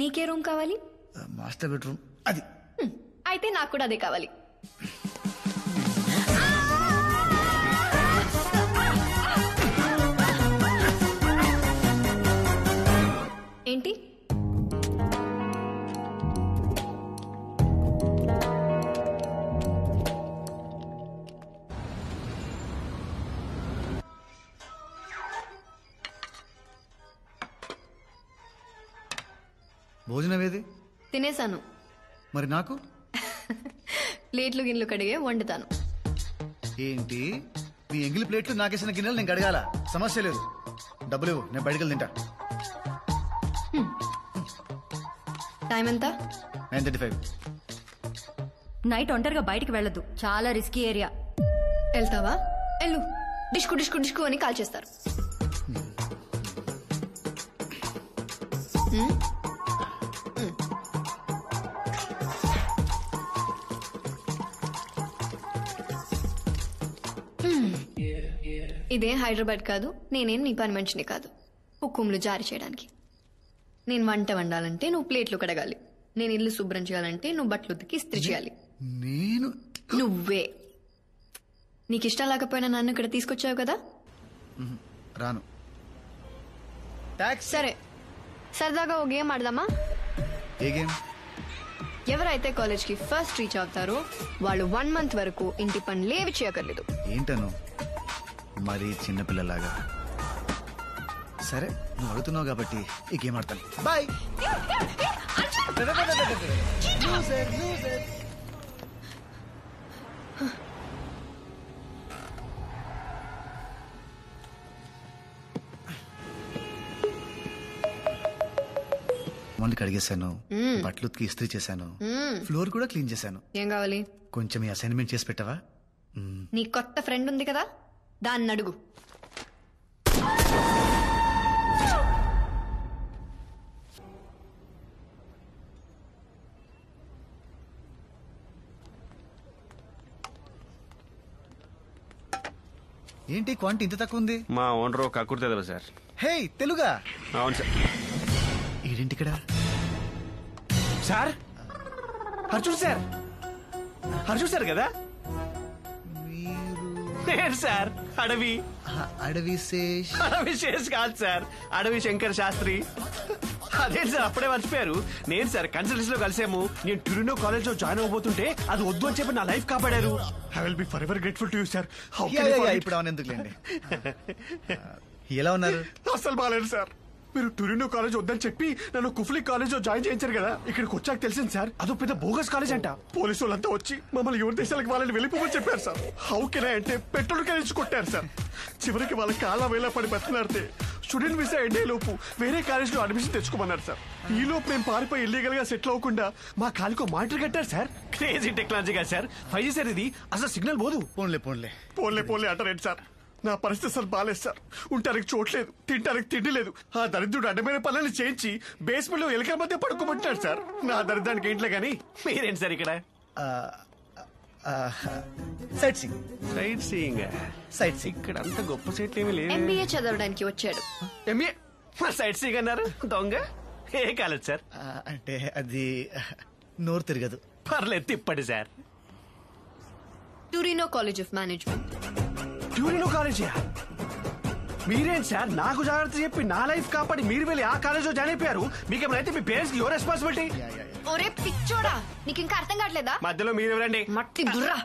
నీకే రూమ్ కావాలి? Master bedroom. అది అయితే నాకు కూడా అదే కావాలి. ఏంటి? భోజనం ఏది? తినేశాను. మరి నాకు? ప్లేట్లు గిన్నెలు కడిగే వండుతాను. ఏంటి నీ ఎంగిలి ప్లేట్లు నాకేసిన గిన్నెలు నేను కడగాల? సమస్య లేదు, డబ్బులు ఇవ్వు, నేను బయటకు తింటా. టైం ఎంత? 9:35. నైట్ ఒంటరిగా బయటికి వెళ్ళొద్దు, చాలా రిస్కీ ఏరియా. వెళ్తావా? వెళ్ళు. డిష్కు డిష్కు డిష్కు అని కాల్ చేస్తారు. ఇదే హైదరాబాద్ కాదు, నేనేం నీ పని మనిషిని కాదు హుకుంలు జారీ చేయడానికి. నేను వంట వండాలంటే నువ్వు ప్లేట్లు కడగాలి, నేను ఇల్లు శుభ్రం చేయాలంటే నువ్వు బట్టలు ఉతికి ఇస్త్రీ చేయాలి. నేను? నువ్వే. నీకు ఇష్టం లేకపోయినా నన్ను ఇక్కడ తీసుకొచ్చావు కదా. రాను. సరే, సరదాగా ఓ గేమ్ ఆడదామా? ఏ గేమ్? ఎవరైతే కాలేజ్కి ఫస్ట్ రీచ్ అవుతారో వాళ్ళు 1 month వరకు ఇంటి పనులేవి చేయక్కర్లేదు. ఏంటను మరి చిన్నపిల్లలాగా? సరే, నువ్వు అడుగుతున్నావు కాబట్టి ఈ గేమ్ ఆడతాను. బాయ్. మంది కడిగేశాను, బట్టలు ఉతికి ఇస్త్రీ చేశాను, ఫ్లోర్ కూడా క్లీన్ చేశాను. ఏం కావాలి? కొంచెం ఈ అసైన్మెంట్ చేసి పెట్టవా? నీ కొత్త ఫ్రెండ్ ఉంది కదా, దాన్ని అడుగు. ఏంటి క్వాంటిటీ ఇంత తక్కువ ఉంది? మా ఓనర్ కక్కుర్తే సార్. హే, తెలుగా? అవును సార్. ఏంటి ఇక్కడ? Sir Arjun sir, Arjun sir కదా? నేను సార్ అడవి. అడవి శేష్? అడవి శేష్ కాదు సార్, అడవి శంకర్ శాస్త్రి. అదే సార్, అప్పుడే మర్చిపోయారు. నేను సార్ కన్సల్టెన్సీ లో కలిసాము. నేను ట్యూరినో కాలేజ్ లో జాయిన్ అవబోతుంటే అది వద్దు అని చెప్పి నా లైఫ్ కాపాడారు. I will be for ever grateful to you sir. ఇప్పుడు అవన్నీ ఎందుకులేండి. ఎలా ఉన్నారు? అసలు బాగాలేదు సార్. మీరు టూరినో కాలేజ్ వద్దని చెప్పి నన్ను కుఫ్లీ కాలేజ్ లో జాయిన్ చేయించారు కదా. ఇక్కడికి వచ్చాక తెలిసింది సార్, అదో పెద్ద బోగస్ కాలేజ్ అంట. పోలీసు వాళ్ళంతా వచ్చి మమ్మల్ని ఎవరి దేశాలకు వాళ్ళని వెళ్ళిపోమని చెప్పారు సార్. హౌ కెన్ ఐ అంటే పెట్రోల్ కలిసి కొట్టారు సార్. చివరికి వాళ్ళ కాళ్ళ వేళ పడి బతిలాడితే స్టూడెంట్ వీసా ఎండే లోపు వేరే కాలేజ్ లో అడ్మిషన్ తెచ్చుకోమన్నారు సార్. ఈ లోపు మేము పారిపోయి ఇల్లీగల్ గా సెటిల్ అవ్వకుండా మా కాలికో మానిటర్ కట్టారు సార్. క్రేజీ టెక్నాలజీ కదా సార్. 5G సార్ ఇది. అసలు సిగ్నల్ పోదు. పోన్లే పోన్లే పోన్లే పోన్లే అంటారేంటి సార్? నా పరిస్థితి సార్ బాలేదు సార్. ఉంటానికి చోట్లేదు, తింటానికి తిండి లేదు. ఆ దరిద్రుడు అడ్డమైన పనులను చేయించి బేస్మెంట్ లో ఎలుకల మధ్య పడుకోబట్టాడు సార్. నా దరిద్రానికి ఏంట్లే గానీ మీరేంటి సార్ ఇక్కడ? Sight seeing. Sight seeing? Sight seeing. ఇక్కడ అంత గొప్ప సైట్లు ఏమి లేదు. MBA చదవడానికి వచ్చాడు. MBA? సైట్ సీయింగ్ అన్నారు దొంగ. ఏ కాలేజ్ సార్? అంటే అది నోరు తిరగదు. పర్లేదు తిప్పండి sir. Torino college of management. Torino college? మీరేంటి సార్ నాకు జాగ్రత్త చెప్పి నా లైఫ్ కాపాడి మీరు వెళ్ళి ఆ కాలేజ్ లో జాయిన్ అయిపోయారు. మీకేమైతే మీ పేరెంట్స్ యువర్ రెస్పాన్సిబిలిటీ. ఒరే పిచ్చోడా, నీకు ఇంకా అర్థం కావట్లేదా? మధ్యలో మీరెవరండి? మట్టి బుర్రా.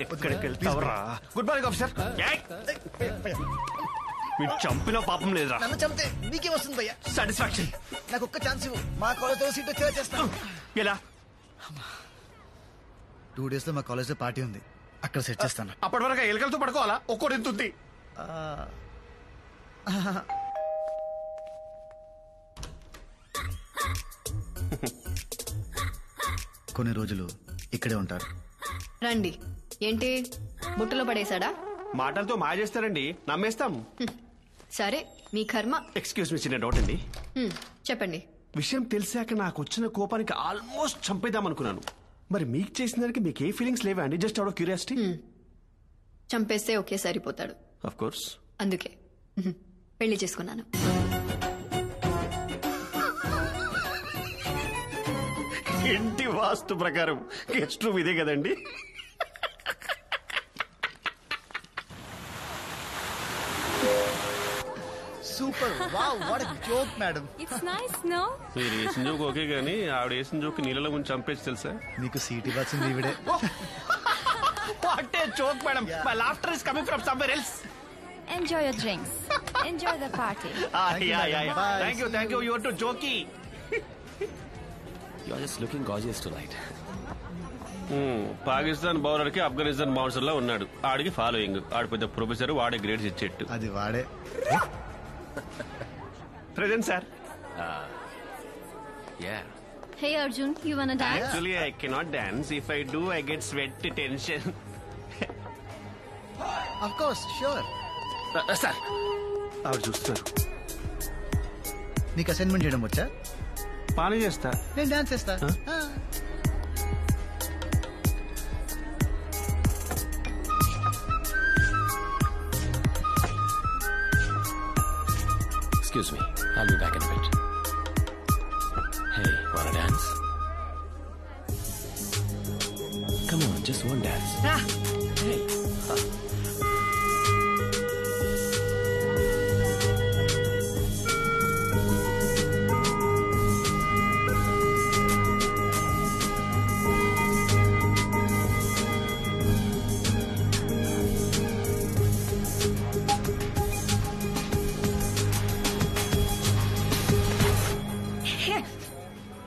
ఎక్కడికి వెళ్తావురా? Good morning officer. మీరు చంపిన పాపం లేదురా. నన్ను చంపితే నీకే వస్తుంది భయ్యా సాటిస్ఫాక్షన్. నాకు ఒక్క ఛాన్స్ ఇవ్వు, మా కాలేజ్లో సీట్ వచ్చేలా చేస్తాను. ఎలా? 2 days లో మా కాలేజ్లో పార్టీ ఉంది, అక్కడ సెట్ చేస్తాను. అప్పటి వరకు ఎలుకలతో పడుకోవాలా? ఒక్కోటి ఎంత ఉంది? కొన్ని రోజులు ఇక్కడే ఉంటారు. రండి. ఏంటి బుట్టలో పడేశాడా? మాటలతో మాయ చేస్తారండి, నమ్మేస్తాం. సరే మీ కర్మ. ఎక్స్క్యూజ్ మీ, చిన్న డౌట్ అండి. చెప్పండి. విషయం తెలిసాక నాకు వచ్చిన కోపానికి ఆల్మోస్ట్ చంపేద్దాం అనుకున్నాను. మరి మీకు చేసిన దానికి మీకు ఏ ఫీలింగ్స్ లేవా అండి? Just out of curiosity. చంపేస్తే ఒకే సరిపోతాడు. Of course. అందుకే పెళ్లి చేసుకున్నాను. ఇంటి వాస్తు ప్రకారం గెస్ట్ రూమ్ ఇదే కదండి? Super. Wow, what a joke madam. It's nice no. మీరు వేసిన జోక్ ఓకే గానీ ఆవిడ వేసిన జోక్ నీళ్ళలో ముందు చంపేసి తెలుసా? నీకు సీట్ ఇవ్వాల్సింది ఈవిడే. What a joke madam. My laughter is coming from somewhere else. Enjoy your drinks. Enjoy the party. Thank you. You are too jokey. You are just looking gorgeous tonight. Pakistan bowler కి Afghanistan bouncer లా ఉన్నాడు. ఆడికి following. ఆడి పెద్ద professor, వాడే grades ఇచ్చేట్టు. అది వాడే. Present sir. Yeah. Hey Arjun, you wanna dance? Actually, I cannot dance. If I do, I get sweat tension. Of course, sure. Sir, ఆవిడ చూస్తారు. నీకు అసైన్మెంట్ చేయడం వచ్చా? పానీ చేస్తా. నేను డాన్స్ చేస్తా. Excuse me. I'll be back in a bit. Hey, wanna dance? Come on, just one dance. Hey.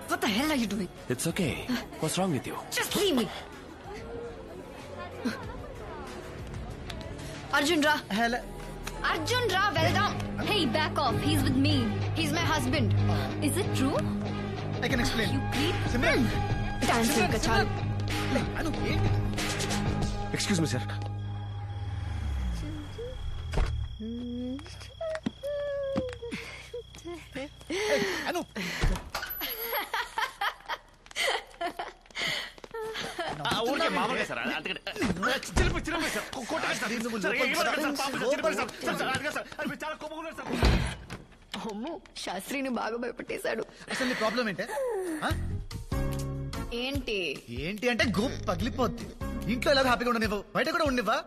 What the hell are you doing? It's okay. What's wrong with you? Just leave me. Arjun ra. Hello. Arjun ra, వెళ్దాం. Hey, back off. He's with me. He's my husband. Is it true? I can explain. You creep. Simran. Dance ఇంకా చాలు. అను ఏంటి? Excuse me sir. Anu. ఊరికే మామూలుగా sir. అమ్మో, శాస్త్రిని బాగా భయపెట్టేశాడు. అసలు నీ ప్రాబ్లం ఏంటే? ఏంటి అంటే గోప్ పగిలిపోద్ది. ఇంట్లో ఎలా హ్యాపీగా ఉండనివ్వవు, బయట కూడా ఉండనివ్వా?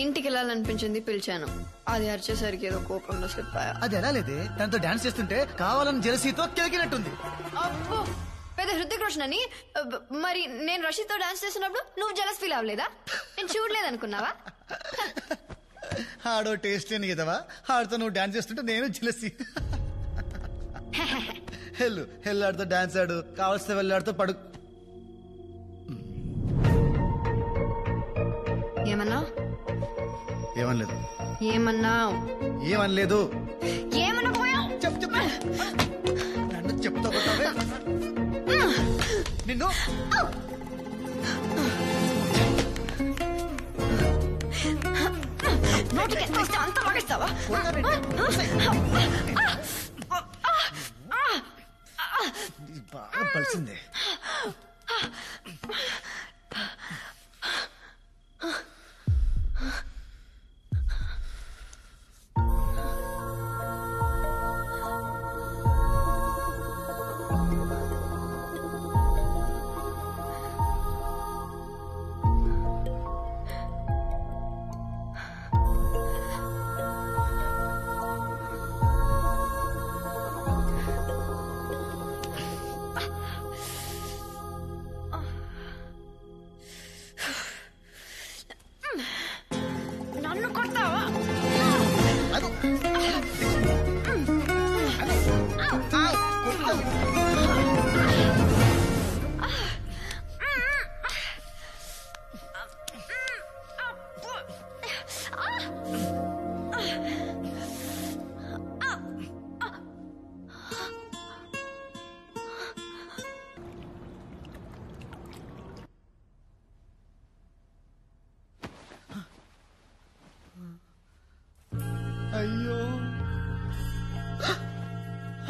ఇంటికి వెళ్ళాలనిపించింది, పిలిచాను. అది అరిచేసరికి ఏదో కోపంలో స్లిప్ అయ్యా. అది ఎలా లేదే, తనతో డాన్స్ చేస్తుంటే కావాలని జెలసీతో కెలికినట్టుంది. అబ్బో, పెద్ద హృతిక్ రోషన్ అని. మరి నేను రషీద్తో డాన్స్ చేస్తున్నప్పుడు నువ్వు జలస్ ఫీల్ అవ్వలేదా? నేను చూడలేదనుకున్నావా? ఆడో టేస్ట్ లేని కదవా, ఆడితో నువ్వు డాన్స్ చేస్తుంటే నేను జెలసీ. ఆడితో డాన్స్ ఆడు, కావలసిన వెళ్ళాడితో పడు. ఏమన్నా? ఏమనలేదు. ఏమన్నావు? ఏమనలేదు. ఏమనకపోయావు? చెప్పు. నన్ను చెప్తా కొట్టావే నిన్ను. నోటికి అంత వాగేస్తావా? బాగా పలిసిందే.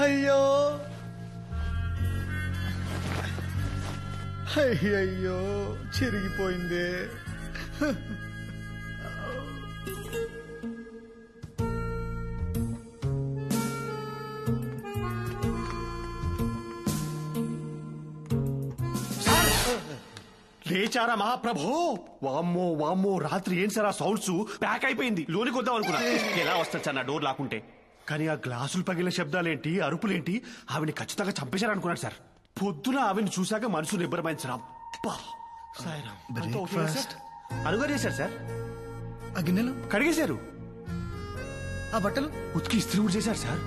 అయ్యో అయ్యయ్యో చిరిగిపోయిందే. లేచారా మహాప్రభో? వామ్మో వామ్మో, రాత్రి ఏం సార్ ఆ సౌండ్స్? ప్యాక్ అయిపోయింది, లోనికి వద్దాం అనుకున్నా. ఎలా వస్తాను సార్ నా డోర్ లాక్కుంటే? కానీ ఆ గ్లాసులు పగిలిన శబ్దాలేంటి, అరుపులేంటి? ఆవిని ఖచ్చితంగా చంపేశారనుకున్నాడు సార్. పొద్దున ఆవిని చూశాక మనసు నిబ్బరమైంది సార్. అబ్బా సాయిరామ్. అంతా ఓకేనా సార్? అనుగా చేశారు సార్. ఆ గిన్నెలు కడిగేశారు, ఆ బట్టలు ఉతికి ఇస్త్రీ కూడా చేశారు సార్.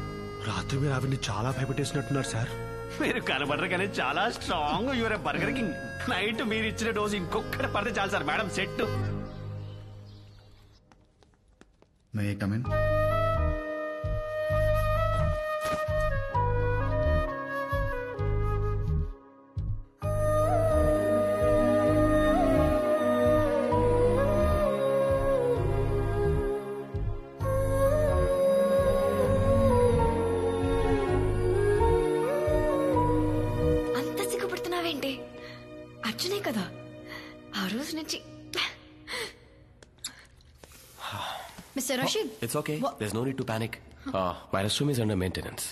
రాత్రి మీరు ఆవిడ్ని చాలా భయపెట్టేసినట్టున్నారు సార్. మీరు కనబడరు కానీ చాలా strong. Your Burger King. Night మీరు ఇచ్చిన డోసు ఇంకొకటి పడితే చాలు sir. Madam set. May I come in? అర్జునే కదా ఆ రోజు నుంచి. Mister Rashid, It's okay. There's no need to panic. My restroom is under maintenance.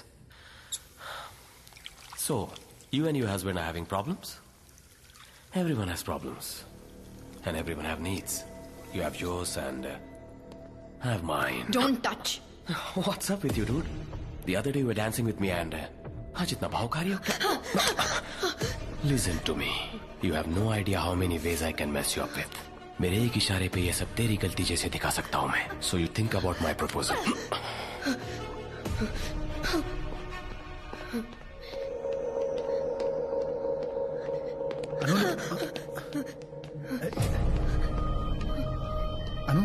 So, you and your husband are having problems? Everyone has problems. And everyone have needs. You have yours and I have mine. Don't touch. What's up with you, dude? The other day you were dancing with me and... आज इतना भावकारी हो क्या? Listen to me. You have no idea how many ways I can mess you up with. मेरे एक इशारे पे ये सब तेरी गलती जैसे दिखा सकता हूँ मैं. So you think about my proposal. అను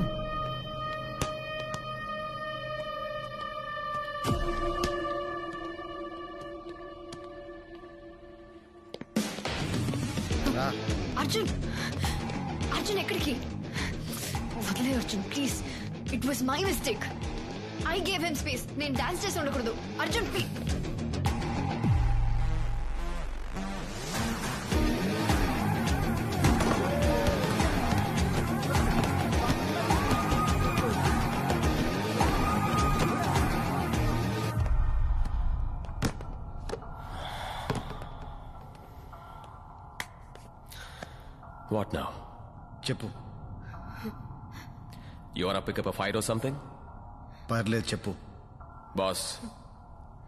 అర్జున్, అర్జున్ ఎక్కడికి? వదిలే Arjun please. It was my mistake. I gave him space. నేను డాన్స్ చేసి ఉండకూడదు. అర్జున్ ప్లీజ్. What now? చెప్పు. You wanna pick up a fight or something? పర్లేదు చెప్పు. बॉस,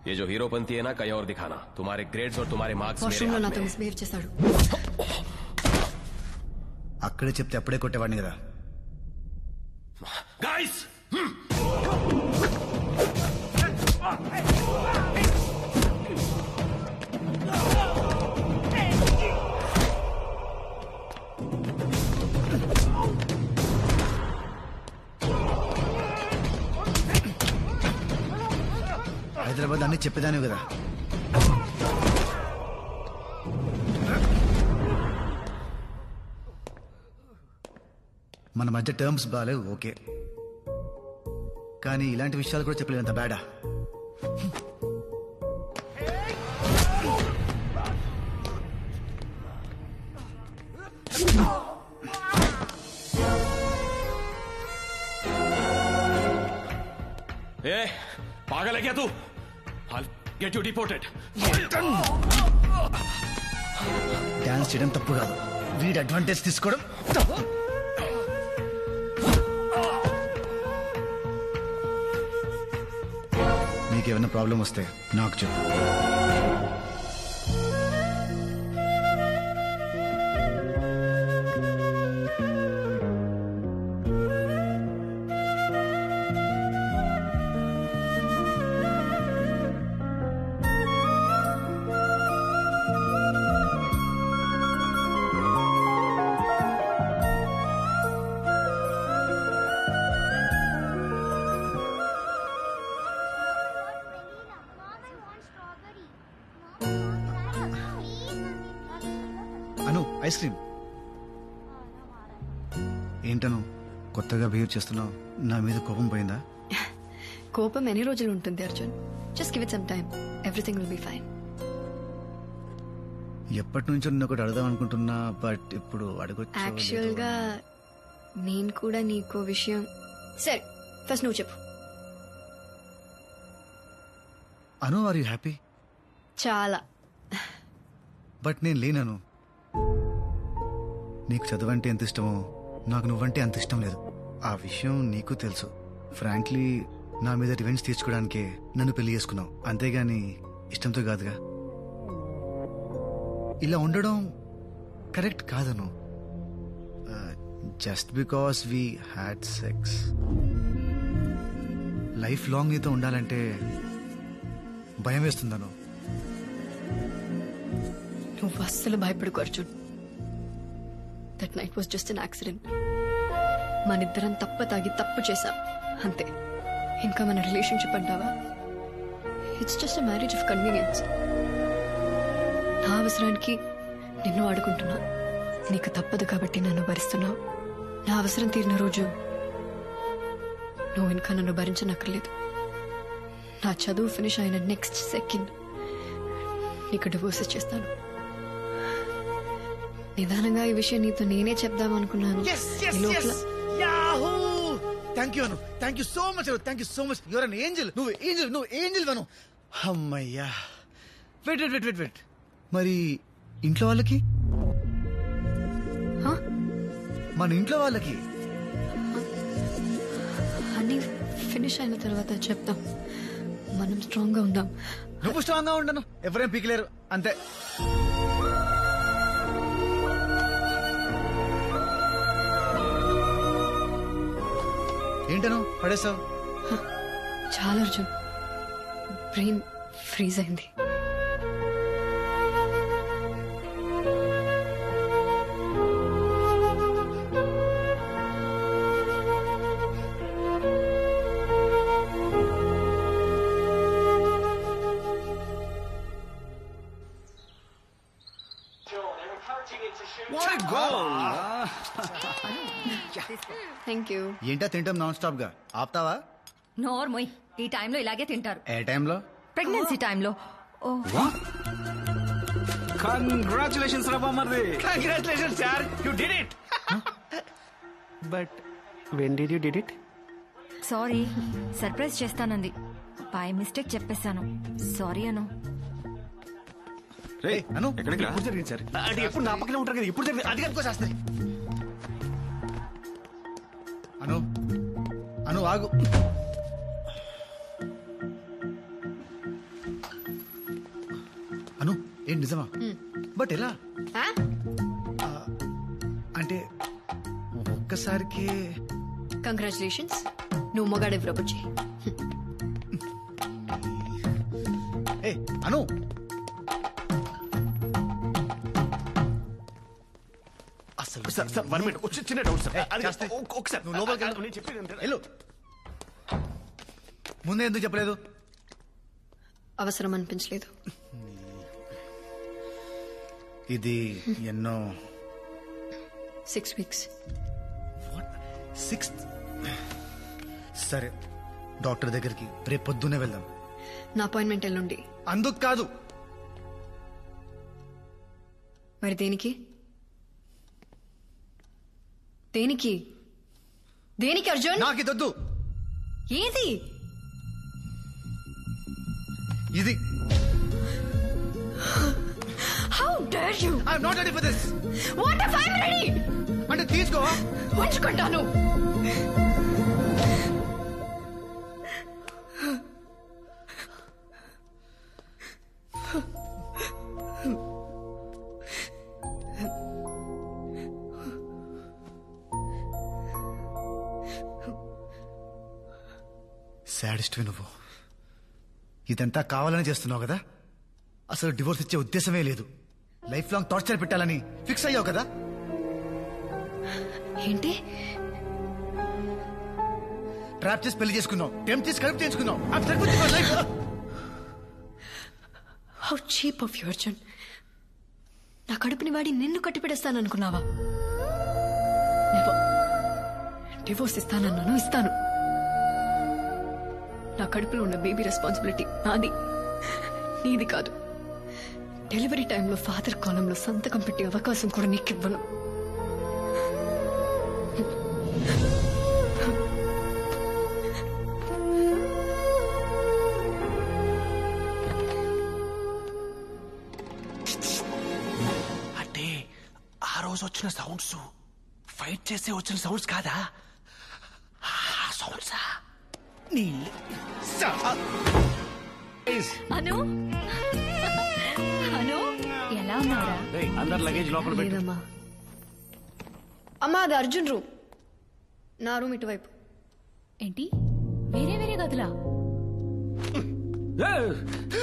ये जो हीरोपंती है ना कहीं और दिखाना. तुम्हारे ग्रेड्स और तुम्हारे मार्क्स मेरे వాష్రూమ్ లో हाथ నాతో में. మిస్బిహేవ్ చేశాడు. అక్కడే చెప్తే అప్పుడే కొట్టేవాడిని కదా. Guys! హైదరాబాద్ అన్ని చెప్పేదాను కదా. మన మధ్య టర్మ్స్ బాగాలేవు ఓకే, కానీ ఇలాంటి విషయాలు కూడా చెప్పలేనంత బ్యాడా. ए, पागल है क्या तू? I'll get you deported. Dance చేయడం తప్పు కాదు, వీడి అడ్వాంటేజ్ తీసుకోవడం తప్పు. నీకేమైనా ప్రాబ్లం వస్తే నాకు చెప్పు. అను, ఐస్ క్రీమ్. ఏంటను కొత్తగా బిహేవ్ చేస్తున్నావు? నా మీద కోపం పోయిందా? కోపం ఎన్ని రోజులు ఉంటుంది Arjun? Just give it some time, everything will be fine. ఎప్పటి నుంచో నేను ఒకటి అడదాం అనుకుంటున్నా, బట్ ఇప్పుడు అడగొచ్చు. యాక్చువల్ గా నేను కూడా నీకో విషయం. సరే ఫస్ట్ నువ్వు చెప్పు. అను, ఆర్ యూ హ్యాపీ? చాలా. బట్ నేను లేనను. నీకు చదువంటే ఎంత ఇష్టమో నాకు నువ్వంటే అంత ఇష్టం లేదు. ఆ విషయం నీకు తెలుసు. ఫ్రాంక్లీ నా మీద రివెంజ్ తీర్చుకోవడానికే నన్ను పెళ్లి చేసుకున్నావు, అంతేగాని ఇష్టంతో కాదుగా. ఇలా ఉండడం కరెక్ట్ కాదను. Just because we had sex. Life long నీతో ఉండాలంటే భయం వేస్తుందను. నువ్వు అస్సలు భయపడుకో Arjun. That night was just an accident. మనిద్దరం తాగి తప్పు చేశాం అంతే. ఇంకా మన రిలేషన్షిప్ అంటావా? It's just a marriage of convenience. నా అవసరానికి నిన్ను ఆడుకుంటున్నా, నీకు తప్పదు కాబట్టి నన్ను భరిస్తున్నావు. నా అవసరం తీరిన రోజు నువ్వు ఇంకా నన్ను భరించనక్కర్లేదు. నా చదువు ఫినిష్ అయిన నెక్స్ట్ సెకండ్ నీకు డివోర్స్ ఇచ్చేస్తాను. నిదానంగా ఈ విషయం నీతో నేనే చెప్దామనుకున్నాను. Thank you Anu, thank you so much, thank you so much. Your an angel. నువ్వు ఏంజల్ అను. అమ్మయ్యా. వెయిట్. మరి ఇంట్లో వాళ్ళకి? మన ఇంట్లో వాళ్ళకి అన్ని ఫినిష్ అయిన తర్వాత చెప్తాం. మనం స్ట్రాంగ్ గా ఉందాం. నువ్వు స్ట్రాంగ్ గా ఉండను, ఎవరేం పీకలేరు, అంతే. ఏంటను పడేసావు? చాలా అర్జున్, బ్రెయిన్ ఫ్రీజ్ అయింది. Thank you. ఏంటా తింటాం నాన్ స్టాప్ గా? ఆపుతావా? నోర్మోయ్, ఈ టైంలో ఇలాగే తింటారు. ఏ టైంలో? ప్రెగ్నెన్సీ టైంలో. కంగ్రాచులేషన్స్ రా బామ్మర్ది. Congratulations sir, you did it. But when did you did it? Sorry, surprise చేస్తానంది. బై మిస్టేక్ చెప్పేశాను. సారీ అను. రే అను, ఎక్కడికి రా? ఎప్పుడు జరిగింది సార్? అంటే ఎప్పుడు నా పక్కనే ఉంటారు కదా, ఎప్పుడు జరిగింది? అది కనుకోసేస్తాయి. అను ఆగు. అను, ఏం నిజమా? బట్ ఎలా? అంటే ఒక్కసారికి. కంగ్రాచులేషన్స్, నువ్వు మొగాడెవరో వచ్చి. ఏ అను, అసలు సార్ 1 మినిట్, వచ్చి చిన్న డౌట్ సార్. ఒకసారి నువ్వు లోపలికి వెళ్ళు. నేను చెప్పేది వెళ్ళు. ముందే ఎందుకు చెప్పలేదు? అవసరం అనిపించలేదు. ఇది ఎన్నో 6 weeks. 6th? సరే, డాక్టర్ దగ్గరికి రేపు పొద్దునే వెళ్దాం. నా అపాయింట్మెంట్ ఎల్లుండి. అందుకు కాదు. మరి దేనికి? దేనికి దేనికి అర్జున్? నాకు ఇదొద్దు. ఏది? ఇది. How dare you? I'm not ready for this. What if I'm ready? అంటే తీసుకో. ఉంచుకుంటాను. సాడిస్ట్వి నువ్వు. ఇదంతా కావాలని చేస్తున్నావు కదా? అసలు డివోర్స్ ఇచ్చే ఉద్దేశమే లేదు. లైఫ్ లాంగ్ టార్చర్ పెట్టాలని ఫిక్స్ అయ్యావు కదా? ఏంటి? ట్రాప్ చేసి పెళ్లి చేసుకున్నావు, టెంప్ట్ చేసి కడుపు చేసుకున్నావు. How cheap of you Arjun. నా కడుపుని వాడి నిన్ను కట్టిపెడేస్తాననుకున్నావా? డివోర్స్ ఇస్తానన్నాను, ఇస్తాను. నా కడుపులో ఉన్న బేబీ రెస్పాన్సిబిలిటీ నాది, నీది కాదు. డెలివరీ టైంలో ఫాదర్ కాలంలో సంతకం పెట్టే అవకాశం కూడా నీకు ఇవ్వను. అంటే ఆ రోజు వచ్చిన సౌండ్స్ ఫైట్ చేస్తే వచ్చిన సౌండ్స్ కాదా? సౌండ్సా? అను అను ఎలా ఉన్నారా? అందరు లగేజ్ లోపల పెట్టు. లేదమ్మా. అమ్మా అది అర్జున్ రూమ్, నా రూమ్ ఇటువైపు. ఏంటి వేరే వేరే గదులా?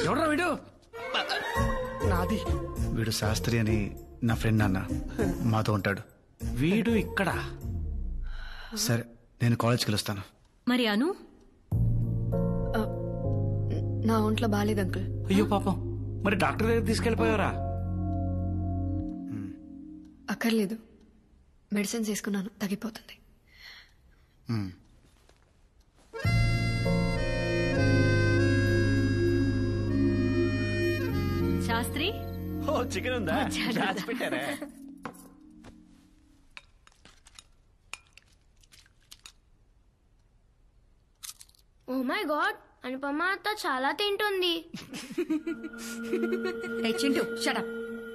ఎవడ్రా వీడు? నాది. వీడు శాస్త్రి అని నా ఫ్రెండ్ నాన్న, మాతో ఉంటాడు. వీడు ఇక్కడ. సరే నేను కాలేజ్కి వెళ్ళొస్తాను. మరి అను? నా ఒంట్లో బాలేదు అంకుల్. అయ్యో పాపం, మరి డాక్టర్ దగ్గర తీసుకెళ్ళిపోయారా? అక్కర్లేదు, మెడిసిన్స్ వేసుకున్నాను, తగ్గిపోతుంది. శాస్త్రి ఓ చికెన్ ఉందా? దాచి పెట్టారా? ఓ మై గాడ్, అనుపమ అత్త చాలా తింటుంది. Chintu shut up.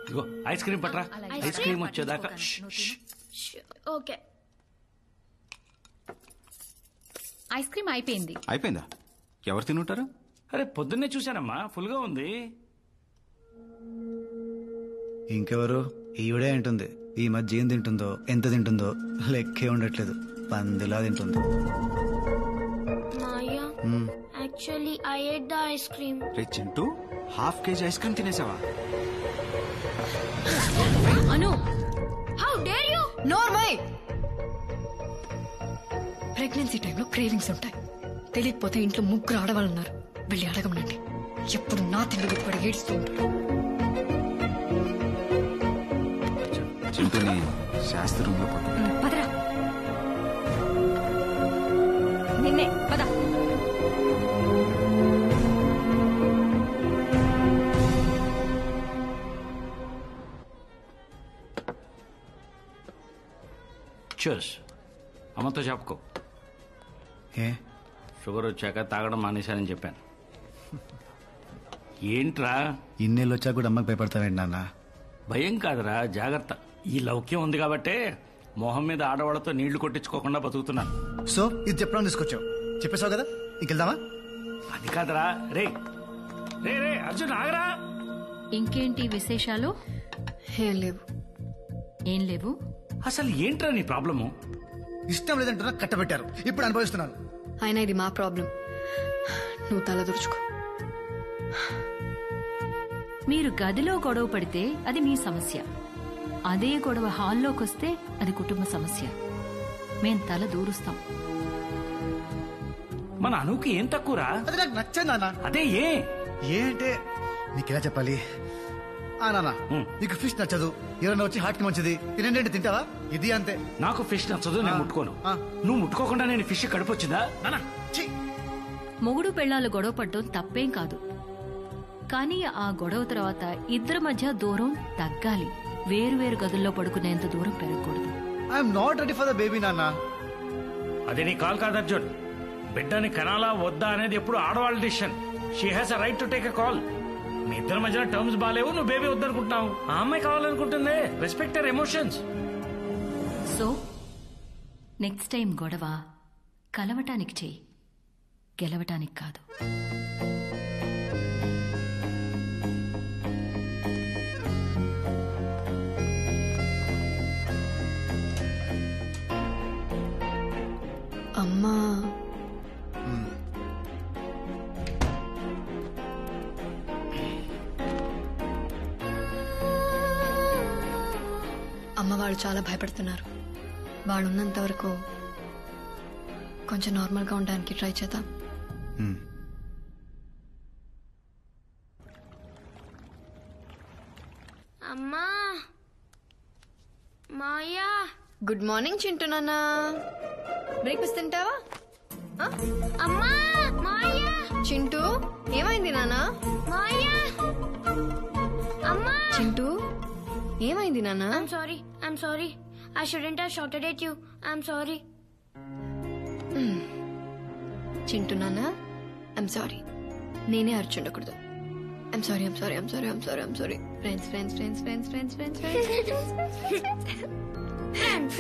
ఇగో ఐస్ క్రీమ్ పట్రా. ఐస్ క్రీమ్ వచ్చేదాకా. ఓకే. ఐస్ క్రీమ్ అయిపోయింది. అయిపోయిందా? ఎవరు తినుంటారు? అరే పొద్దున్నే చూశానమ్మా, ఫుల్ గా ఉంది. ఇంకెవరు? ఈవిడే ఉంటుంది. ఈ మధ్య ఏం తింటుందో, ఎంత తింటుందో లెక్కే ఉండట్లేదు. పందిలా తింటుంది. Maya, actually I ate the ice cream. రే చింటూ, ½ కేజీ ఐస్ క్రీమ్ తినేసావా? Anu, how dare you! నోర్మై. ప్రెగ్నెన్సీ టైంలో క్రేవింగ్స్ ఉంటాయి. తెలియకపోతే ఇంట్లో ముగ్గురు ఆడవాళ్ళు ఉన్నారు, వెళ్ళి అడగమనండి. ఎప్పుడు నా తిండి కూడా ఏడుస్తూ ఉంటారు. చింటూని శాస్త్రి రూమ్ లో పదరా. నిన్నే పద. చూస్, అమ్మతో చెప్పుకో. ఏ షుగర్ వచ్చాక తాగడం మానేశానని చెప్పాను. ఏంట్రా ఇన్నేళ్ళు వచ్చాక కూడా అమ్మకి భయపడతావేంటి నాన్న? భయం కాదురా, జాగ్రత్త. ఈ లౌక్యం ఉంది కాబట్టే మొహం మీద ఆడవాళ్లతో నీళ్లు కొట్టించుకోకుండా బతుకుతున్నాను. సో ఇది చెప్పడం తీసుకొచ్చావు, చెప్పేశావు కదా, ఇంకెళ్దామా? అది కాదురా. రే రే రే అర్జున్ ఆగరా. ఇంకేంటి విశేషాలు? ఏం లేవు. ఏం లేవు? అసలు ఏంట్రా నీ ప్రాబ్లము? ఇష్టం లేదంటున్నా కట్టబెట్టారు, ఇప్పుడు అనుభవిస్తున్నాను. అయినా ఇది మా ప్రాబ్లం, నువ్వు తల దురుచుకో. మీరు గదిలో గొడవ పడితే అది మీ సమస్య, అదే గొడవ హాల్లోకి వస్తే అది కుటుంబ సమస్య. మేం తల దూరుస్తాం. మన అనుకి ఏం తక్కువరా? అది నాకు నచ్చండి నాన్న. అదే ఏ అంటే నీకెలా చెప్పాలి? నాన్న, నీకు ఫిష్ నచ్చదు, ఎవరైనా వచ్చి హార్ట్ కి మంచిది తినండి అంటే తింటావా? ఇది అంతే. నాకు ఫిష్ నచ్చదు, నేను ముట్టుకోను. నువ్వు ముట్టుకోకుండా నేను ఫిష్ కడిపొచ్చిందా? మొగుడు పెళ్ళాలు గొడవ పడడం తప్పేం కాదు, కానీ ఆ గొడవ తర్వాత ఇద్దరి మధ్య దూరం తగ్గాలి. వేరు గదుల్లో పడుకునేంత దూరం పెరగకూడదు. I'm not ready for the baby నాన్న. అది నీ కాల్ కాదు అర్జున్. బిడ్డని కనాలా వద్దా అనేది ఎప్పుడు ఆడవాళ్ళ decision. She has a right to take a call. మీ ఇద్దరి మధ్యన టర్మ్స్ బాలేవు, నువ్వు బేబీ వద్దనుకుంటున్నావు, ఆ అమ్మాయి కావాలనుకుంటుంది. Respect her emotions. So next time గొడవ కలవటానికి చెయ్యి, గెలవటానికి కాదు. అమ్మా, అమ్మ వాళ్ళు చాలా భయపడుతున్నారు. వాళ్ళు ఉన్నంత వరకు కొంచెం నార్మల్గా ఉండడానికి ట్రై చేద్దాం. అమ్మా, మాయా. గుడ్ మార్నింగ్ చింటూ నాన్న. బ్రేక్ఫాస్ట్ తింటావా? అమ్మా, మాయా. చింటూ ఏమైంది నానా? అమ్మా చింటూ ఏమైంది నానా? I'm sorry. I shouldn't have shouted at you. I'm sorry. Chintu నానా ఐమ్ సారీ. నేనే అర్చుండకూడదు. I'm sorry.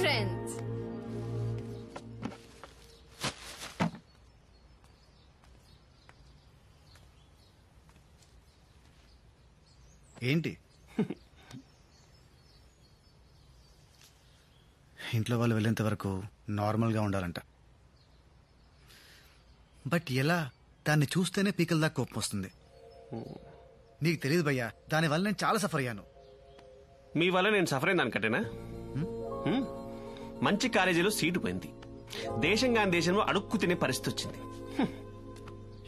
Friends. ఏంటి ఇంట్లో వాళ్ళు వెళ్ళేంత వరకు నార్మల్గా ఉండాలంట. బట్ ఎలా? దాన్ని చూస్తేనే పీకల దాకా కోపం వస్తుంది. నీకు తెలియదు భయ్యా, దానివల్ల నేను చాలా సఫర్ అయ్యాను. మీ వల్ల నేను సఫర్ అయిన దానికంటేనా? మంచి కాలేజీలో సీటు పోయింది, దేశం కాని దేశంలో అడుక్కు తినే పరిస్థితి వచ్చింది.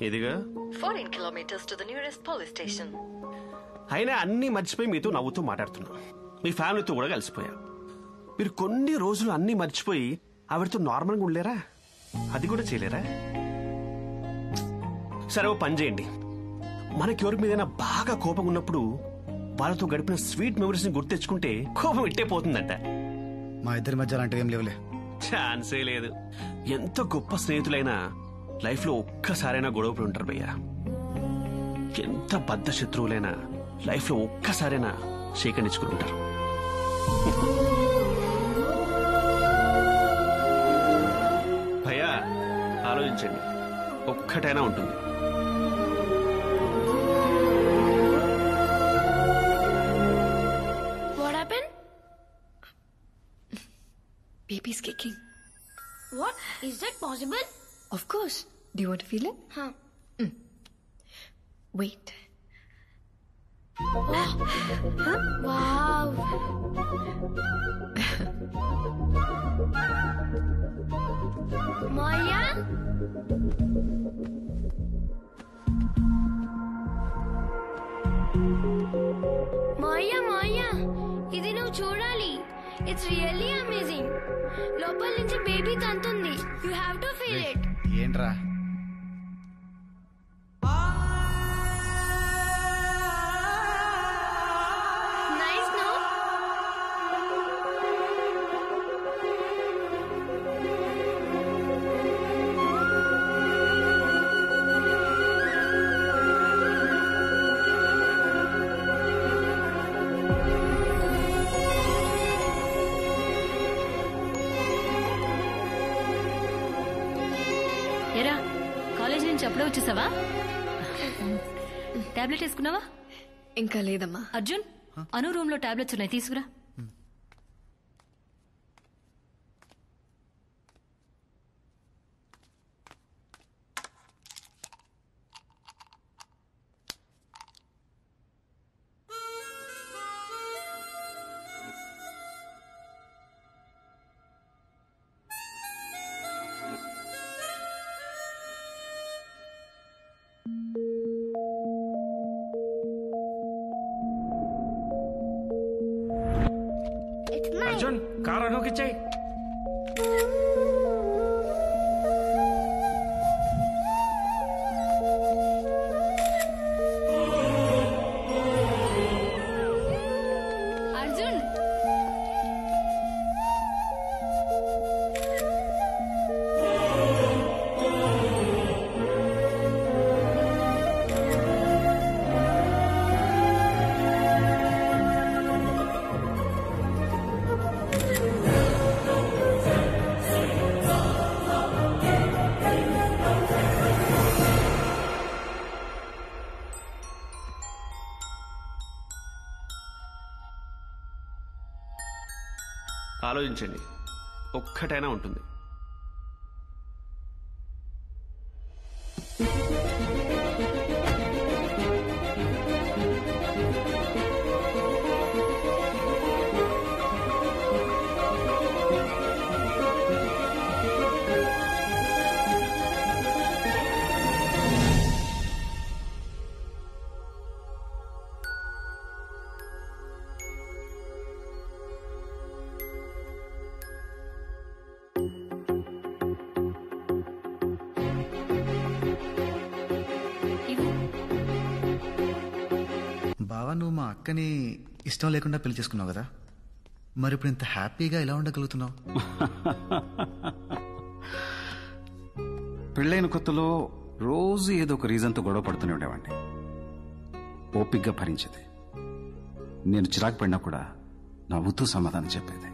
ఇదిగా 14 kilometers to the nearest police station. అయినా అన్ని మర్చిపోయి మీతో నవ్వుతూ మాట్లాడుతున్నా. మీ ఫ్యామిలీతో కూడా కలిసిపోయా. మీరు కొన్ని రోజులు అన్ని మర్చిపోయి ఆవిడతో నార్మల్గా ఉండలేరా? అది కూడా చేయలేరా? సరే ఓ పని చేయండి, మనకి ఎవరి మీదైనా బాగా కోపం ఉన్నప్పుడు వాళ్ళతో గడిపిన స్వీట్ మెమరీస్ ని గుర్తు తెచ్చుకుంటే కోపం ఇట్టే పోతుందంట. మా ఇద్దరి మధ్య అలాంటివి ఏం లేవులే. ఛాన్సే లేదు. ఎంత గొప్ప స్నేహితులైనా లైఫ్ లో ఒక్కసారైనా గొడవపడి ఉంటారు భయ్యా. ఎంత బద్ధ శత్రువులైనా లైఫ్ లో ఒక్కసారైనా సేకరించుకుని ఉంటారు. భయ్యా ఆలోచించండి, ఒక్కటైనా ఉంటుంది. What happened? Baby's kicking. What? Is that possible? Of course. Do you want to feel it? Huh. Wait. Oh. Huh? Wow. Maya? Maya, ఇది నువ్వు చూడాలి. It's really amazing. లోపల నుంచి బేబీ తంతుంది. You have to feel it. ఏంట్రా? Nice no? ఎరా college నుంచి అప్పుడే వచ్చేసావా? టాబ్లెట్ వేసుకున్నావా? ఇంకా లేదమ్మా. అర్జున్, అను రూమ్ లో టాబ్లెట్స్ ఉన్నాయి, తీసుకురా. అర్జున్, కార్ అనుకిచ్చాయి. అర్జున్, ఆలోచించండి, ఒక్కటైనా ఉంటుంది. బావా నువ్వు మా అక్కని ఇష్టం లేకుండా పెళ్లి చేసుకున్నావు కదా, మరి ఇప్పుడు ఇంత హ్యాపీగా ఎలా ఉండగలుగుతున్నావు? పెళ్ళైన కొత్తలో రోజు ఏదో ఒక రీజన్తో గొడవ పడుతూనే ఉండేవాడిని. ఓపిగ్గా భరించేది. నేను చిరాకు పడినా కూడా నవ్వుతూ సమాధానం చెప్పేది.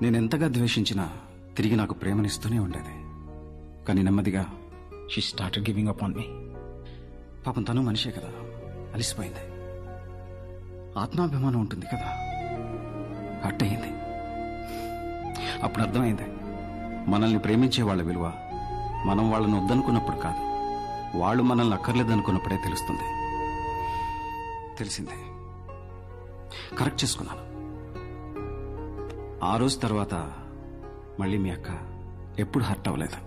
నేను ఎంతగా ద్వేషించినా తిరిగి నాకు ప్రేమనిస్తూనే ఉండేది. కానీ నెమ్మదిగా she started giving up on me. పాపం తను మనిషే కదా, అలిసిపోయింది. ఆత్మాభిమానం ఉంటుంది కదా, హర్ట్ అయింది. అప్పుడు అర్థమైంది, మనల్ని ప్రేమించే వాళ్ళ విలువ మనం వాళ్ళని వద్దనుకున్నప్పుడు కాదు, వాళ్ళు మనల్ని అక్కర్లేదనుకున్నప్పుడే తెలుస్తుంది. తెలిసిందే, కరెక్ట్ చేసుకున్నాను. ఆ రోజు తర్వాత మళ్ళీ మీ అక్క ఎప్పుడు హర్ట్ అవ్వలేదు.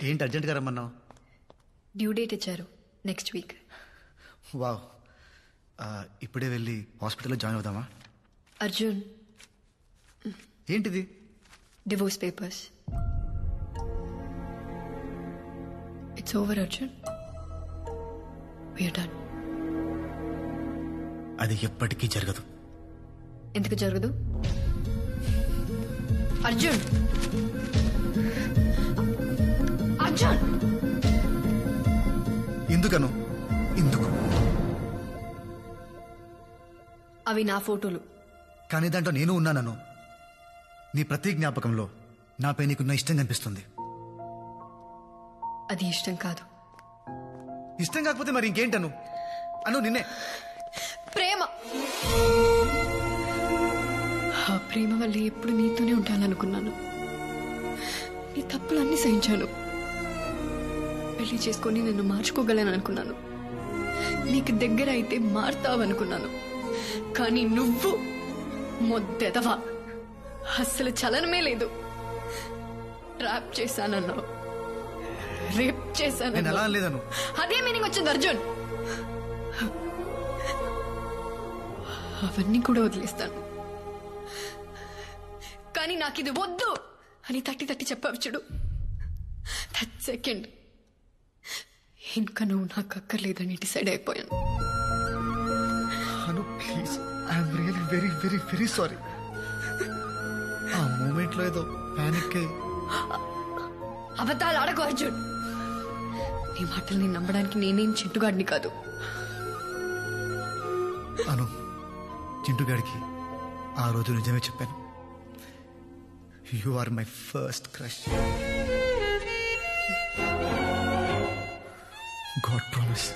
ఏంటి అర్జెంట్గా రమ్మన్నావు? డ్యూ డేట్ ఇచ్చారు, నెక్స్ట్ వీక్. వావ్, ఇప్పుడే వెళ్ళి హాస్పిటల్లో జాయిన్ అవుదామా? అర్జున్, ఏంటిది? Divorce papers. It's over Arjun, we're done. అది ఎప్పటికీ జరగదు. ఎందుకు జరగదు? అర్జున్, అర్జున్! ఎందుకను? ఎందుకు? అవి నా ఫోటోలు. కానీ దాంట్లో నేను ఉన్నానను. నీ ప్రతి జ్ఞాపకంలో నాపై నీకున్న ఇష్టం కనిపిస్తుంది. అది ఇష్టం కాదు. ఇష్టం కాకపోతే మరి ఇంకేంటను? అను నిన్నే. ప్రేమ. ఆ ప్రేమ వల్ల ఎప్పుడు నీతోనే ఉంటాననుకున్నాను. నీ తప్పులన్నీ సహించాను. పెళ్లి చేసుకొని నిన్ను మార్చుకోగలను అనుకున్నాను. నీకు దగ్గర అయితే మారుతావనుకున్నాను. కానీ నువ్వు మొద్దెదవా, అస్సలు చలనమే లేదు. ట్రాప్ చేశానన్నావు, రేప్ చేశాను. అదే మీనింగ్ వచ్చింది అర్జున్. అవన్నీ కూడా వదిలేస్తాను. కానీ నాకు ఇది వద్దు అని తట్టి చెప్పావు చూడు, దట్ సెకండ్ ఇంకా నువ్వు నాకు అక్కర్లేదని డిసైడ్ అయిపోయాను. Please, I'm really very very very sorry. ఆ మూమెంట్ లో ఏదో పానిక్ అయ్యి. అబద్ధాలు ఆడకు అర్జున్. నీ మాటల్ని నమ్మడానికి నేనేం చింటుగాడిని కాదు. అను, చింటుగాడికి ఆ రోజు నిజమే చెప్పాను. You are my first crush. God promise.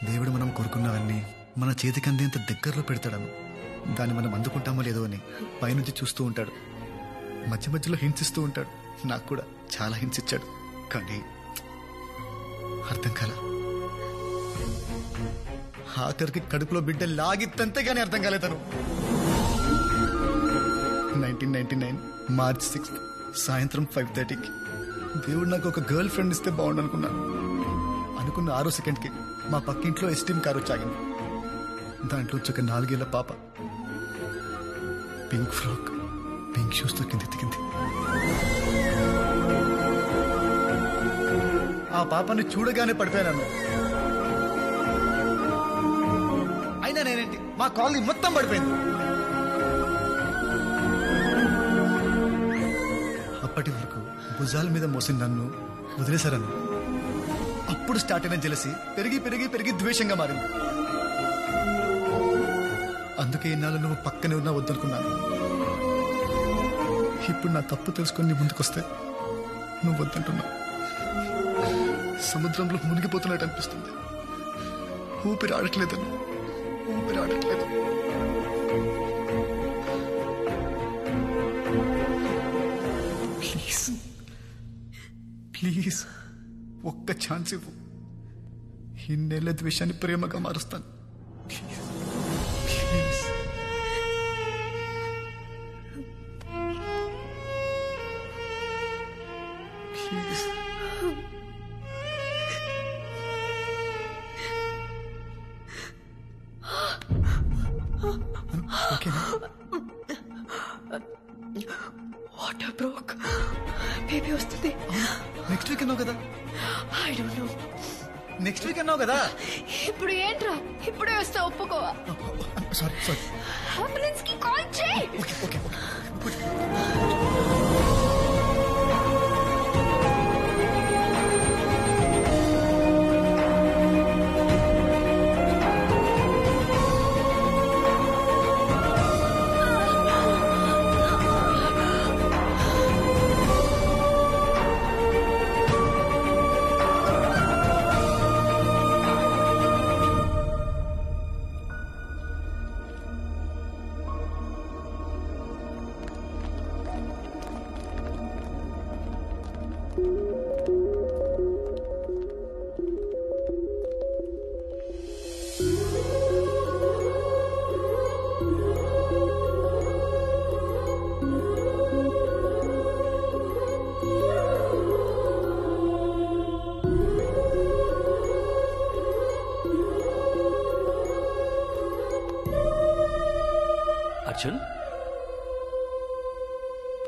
దేవుడు మనం కోరుకున్నవన్నీ మన చేతికి అందేంత దగ్గరలో పెడతాడను. దాన్ని మనం అందుకుంటామో లేదో అని పైనుంచి చూస్తూ ఉంటాడు. మధ్య మధ్యలో హింట్స్ ఇస్తూ ఉంటాడు. నాకు కూడా చాలా హింట్స్ ఇచ్చాడు, కానీ అర్థం కాల. ఆఖరికి కడుపులో బిడ్డ లాగిత్తంతే కానీ అర్థం కాలేదను. 1999 మార్చ్ 6 సాయంత్రం 5:30కి దేవుడు నాకు ఒక గర్ల్ ఫ్రెండ్ ఇస్తే బాగుండు అనుకున్నాను. అనుకున్న 6 సెకండ్కి మా పక్కింట్లో ఎస్టీమ్ కారు వచ్చాగింది. దాంట్లో ఒక 4 ఏళ్ల పాప పింక్ ఫ్రాక్, పింక్ షూస్ తో కిందెత్తికింది. ఆ పాపని చూడగానే పడిపోయాను. అయినా నేనేంటి, మా కాలనీ మొత్తం పడిపోయింది. అప్పటి వరకు భుజాల మీద మోసిన నన్ను వదిలేశారను. అప్పుడు స్టార్ట్ అయిన జలసి పెరిగి పెరిగి పెరిగి ద్వేషంగా మారింది. అందుకే ఇన్నాళ్ళు నువ్వు పక్కనే ఉన్నా వద్దనుకున్నాను. ఇప్పుడు నా తప్పు తెలుసుకొని నీ ముందుకొస్తే నువ్వు వద్దంటున్నావు. సముద్రంలో మునిగిపోతున్నట్టు అనిపిస్తుంది. ఊపిరి ఆడట్లేదను, ఊపిరి ఆడట్లేదు. ప్లీజ్ ప్లీజ్ ఒక్క ఛాన్స్ ఇవ్వు. ఇన్నేళ్ల ద్వేషాన్ని ప్రేమగా మారుస్తాను. Please. Please. Water broke, baby వస్తుంది. నెక్స్ట్ వీక్ అన్నావు కదా. I don't know. Next week అన్నావు కదా. ఇప్పుడు ఏంట్రా, ఇప్పుడే వస్తా, ఒప్పుకోవా? సారీ. అంబులెన్స్ కి కాల్ చేయి. ఓకే.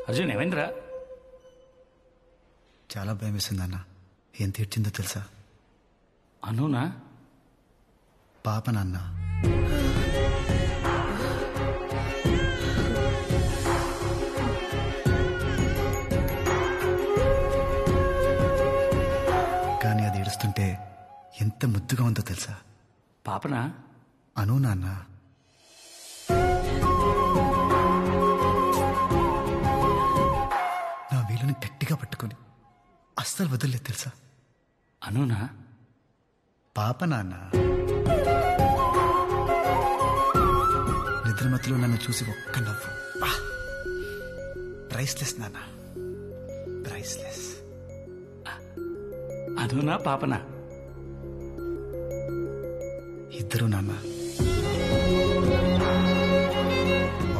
అర్జున్ ఏమైందిరా? చాలా భయం వేసింది అన్న. ఏం తీర్చిందో తెలుసా? అనునా? పాప నాన్న. కానీ అది ఏడుస్తుంటే ఎంత ముద్దుగా ఉందో తెలుసా? పాపనా? అను నాన్న. నా వీలుని గట్టిగా పట్టుకొని అస్సలు వదలలేదు తెలుసా? అనునా? పాప నాన్న. నిద్రమతిలో నన్ను చూసి ఒక్క నవ్వు. ప్రైస్లెస్ నాన్న, ప్రైస్లెస్. అనునా పాపనా? ఇద్దరు నాన్న.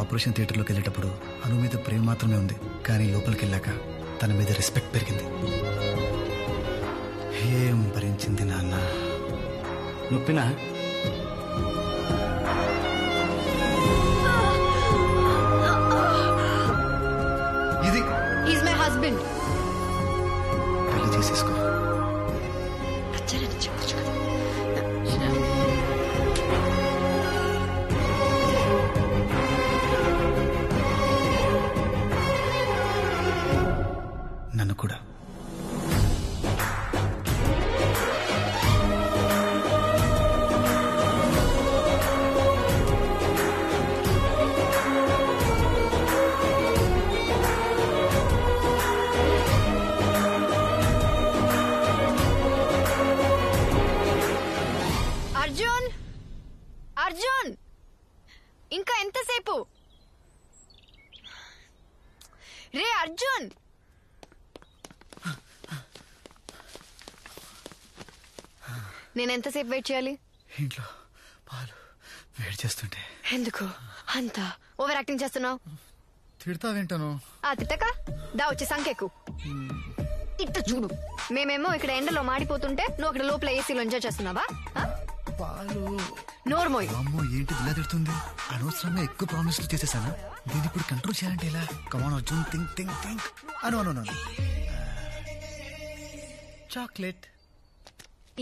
ఆపరేషన్ థియేటర్లోకి వెళ్ళేటప్పుడు అను మీద ప్రేమ మాత్రమే ఉంది, కానీ లోపలికి వెళ్ళాక తన మీద రెస్పెక్ట్ పెరిగింది. ఏం భరించింది నాన్న. నొప్పినా? ఇది ఈజ్ మై హస్బెండ్. పెళ్లి చేసేసుకో. నచ్చలేని చెప్పొచ్చు కదా. నన్ను కూడా. అర్జున్, ఇంకా ఎంతసేపు? రే అర్జున్, నేను ఎంతసేపు వెయిట్ చేయాలి? ఇంట్లో పాలు వేడి చేస్తుంటే. ఎందుకు అంత ఓవర్ యాక్టింగ్ చేస్తున్నావు? తిడతా వింటాను. ఆ తిట్టక దా వచ్చి సంఖ్యకు. ఇట్ట చూడు, మేమేమో ఇక్కడ ఎండలో మాడిపోతుంటే నువ్వు అక్కడ లోపల ఏసీలో ఎంజాయ్ చేస్తున్నావా? పాలు. నోర్మోయ్. అమ్మో ఏంటి ఇలా తిడుతుంది? అనవసరంగా ఎక్కువ ప్రామిస్లు చేసేసాను. దీన్ని ఇప్పుడు కంట్రోల్ చేయాలంటే ఎలా? కమాన్ అర్జున్, థింక్ థింక్ థింక్. అను చాక్లెట్.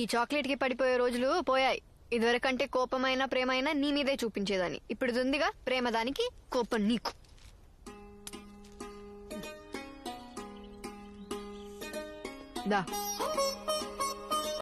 ఈ చాక్లెట్ కి పడిపోయే రోజులు పోయాయి. ఇదివరకంటే కోపమైనా ప్రేమైనా నీ మీదే చూపించేదాన్ని. ఇప్పుడు ఉందిగా ప్రేమ దానికి, కోపం నీకు. దా